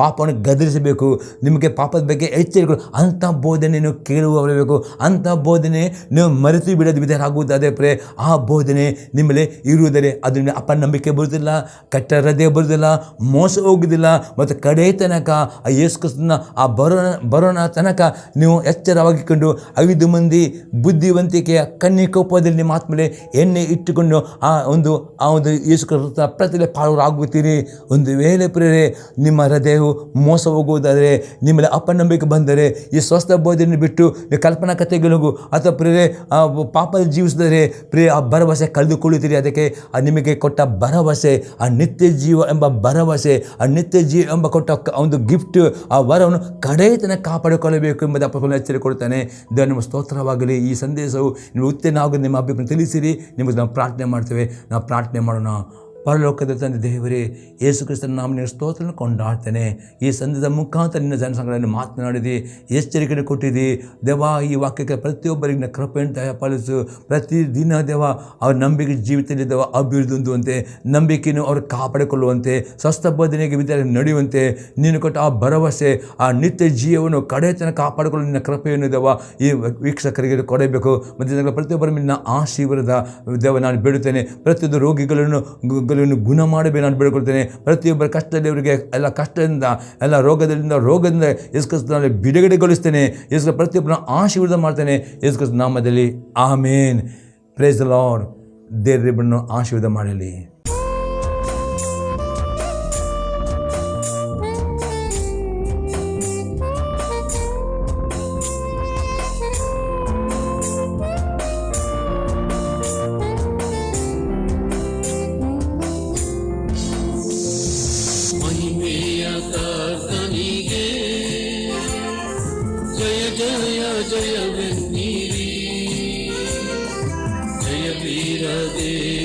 ಪಾಪವನ್ನು ಗದರಿಸಬೇಕು, ನಿಮಗೆ ಪಾಪದ ಬಗ್ಗೆ ಎಚ್ಚರಿಕೆ, ಅಂಥ ಬೋಧನೆ ನೀವು ಕೇಳುವವರಬೇಕು. ಅಂಥ ಬೋಧನೆ ನೀವು ಮರೆತು ಬಿಡೋದು ವಿಧರಾಗುವುದಾದರೆ ಪ್ರೇ ಆ ಬೋಧನೆ ನಿಮ್ಮಲ್ಲಿ ಇರುವುದರೆ ಅದರಿಂದ ಅಪನಂಬಿಕೆ ಬರುವುದಿಲ್ಲ, ಕೆಟ್ಟ ಹೃದಯ ಬರುವುದಿಲ್ಲ, ಮೋಸ ಹೋಗುವುದಿಲ್ಲ ಮತ್ತು ಕಡೆ ತನಕ ಆ ಯೇಸು ಕ್ರಿಸ್ತನ ಆ ಬರೋಣ ತನಕ ನೀವು ಎಚ್ಚರವಾಗಿಕೊಂಡು 5 ಮಂದಿ ಬುದ್ಧಿವಂತಿಕೆಯ ಕನ್ನಿಕೋಪದಲ್ಲಿ ನಿಮ್ಮ ಆತ್ಮಲೆ ಎಣ್ಣೆ ಇಟ್ಟುಕೊಂಡು ಆ ಒಂದು ಯೇಸು ಕ್ರಿಸ್ತನ ಪ್ರತಿಲೆ ಪಾಲುರಾಗುತ್ತೀರಿ. ಒಂದು ವೇಳೆ ಪ್ರೇರೆ ನಿಮ್ಮ ಹೃದಯವು ಮೋಸ ಹೋಗುವುದಾದರೆ, ನಿಮ್ಮಲ್ಲಿ ಅಪನಂಬಿಕೆ ಬಂದರೆ, ಈ ಸ್ವಸ್ಥ ಬೋಧನೆ ಬಿಟ್ಟು ನೀವು ಕಲ್ಪನಾ ಕಥೆಗಳಿಗೂ ಅಥವಾ ಪ್ರೇರೆ ಪಾಪದ ಜೀವಿಸಿದರೆ ಪ್ರಿಯ ಆ ಭರವಸೆ ಕಳೆದುಕೊಳ್ಳುತ್ತೀರಿ. ಅದಕ್ಕೆ ನಿಮಗೆ ಕೊಟ್ಟ ಭರವಸೆ, ಆ ನಿತ್ಯ ಜೀವ ಎಂಬ ಭರವಸೆ, ಆ ನಿತ್ಯ ಜೀವ ಎಂಬ ಕೊಟ್ಟ ಒಂದು ಗಿಫ್ಟ್, ಆ ವರವನ್ನು ಕಡೆ ತನಕ ಕಾಪಾಡಿಕೊಳ್ಳಬೇಕು ಎಂಬುದು ಅಪೊಸ್ತಲನು ಎಚ್ಚರಿಕೆ ಕೊಡುತ್ತಾನೆ. ದೇವರು ನಿಮ್ಮ ಸ್ತೋತ್ರವಾಗಲಿ. ಈ ಸಂದೇಶವು ನೀವು ಉತ್ತೇಜನ ಆಗೋದು ನಿಮ್ಮ ಅಭಿಪ್ರಾಯ ತಿಳಿಸಿರಿ. ನಿಮಗೆ ನಾವು ಪ್ರಾರ್ಥನೆ ಮಾಡ್ತೇವೆ. ನಾವು ಪ್ರಾರ್ಥನೆ ಮಾಡೋಣ. ಪರಲೋಕದ ತಂದೆ ದೇವರೇ, ಯೇಸು ಕ್ರಿಸ್ತನ ನಾಮದಲ್ಲಿ ಸ್ತೋತ್ರವನ್ನು ಕೊಂಡಾಡ್ತೇನೆ. ಈ ಸಂದೇಶದ ಮುಖಾಂತರ ನಿನ್ನ ಜನಸಂಘಗಳನ್ನು ಮಾತನಾಡಿದಿ, ಎಚ್ಚರಿಕೆಯನ್ನು ಕೊಟ್ಟಿದ್ದಿ ದೇವ. ಈ ವಾಕ್ಯಕ್ಕೆ ಪ್ರತಿಯೊಬ್ಬರಿಗೆ ಕೃಪೆಯನ್ನು ದಯಪಾಲಿಸು. ಪ್ರತಿದಿನ ದೇವ ಅವ್ರ ನಂಬಿಕೆ ಜೀವಿತದಲ್ಲಿ ದೇವ ಅಭಿವೃದ್ಧಿ ಹೊಂದುವಂತೆ, ನಂಬಿಕೆಯನ್ನು ಅವರು ಕಾಪಾಡಿಕೊಳ್ಳುವಂತೆ, ಸ್ವಸ್ಥ ಬೋಧನೆಗೆ ವಿದ್ಯಾರ್ಥಿ ನಡೆಯುವಂತೆ ನೀನು ಕೊಟ್ಟ ಆ ಭರವಸೆ, ಆ ನಿತ್ಯ ಜೀವವನ್ನು ಕಡೆ ತನಕ ಕಾಪಾಡಿಕೊಳ್ಳಲು ನಿನ್ನ ಕೃಪೆಯನ್ನು ದೇವ ಈ ವೀಕ್ಷಕರಿಗೆ ಕೊಡಬೇಕು. ಮತ್ತು ಪ್ರತಿಯೊಬ್ಬರ ನಿನ್ನ ಆಶೀರ್ವಾದ ದೇವ ನಾನು ಬೇಡುತ್ತೇನೆ. ಪ್ರತಿಯೊಂದು ರೋಗಿಗಳನ್ನು ಗುಣ ಮಾಡಬೇಕು ನಾನು ಬೇಡಿಕೊಳ್ತೇನೆ. ಪ್ರತಿಯೊಬ್ಬರ ಕಷ್ಟದಲ್ಲಿ ಅವರಿಗೆ ಎಲ್ಲ ಕಷ್ಟದಿಂದ, ಎಲ್ಲ ರೋಗದಿಂದ ಯೇಸು ಕ್ರಿಸ್ತನಲ್ಲಿ ಬಿಡುಗಡೆಗೊಳಿಸ್ತೇನೆ. ಯೇಸು ಪ್ರತಿಯೊಬ್ಬರನ್ನ ಆಶೀರ್ವಾದ ಮಾಡ್ತೇನೆ ಯೇಸು ಕ್ರಿಸ್ತನ ನಾಮದಲ್ಲಿ. ಆಮೇನ್. Praise the Lord. ದೇವರಿಬ್ಬರನ್ನು ಆಶೀರ್ವಾದ ಮಾಡಲಿ. ಜಯ ವೀರ ದೇವ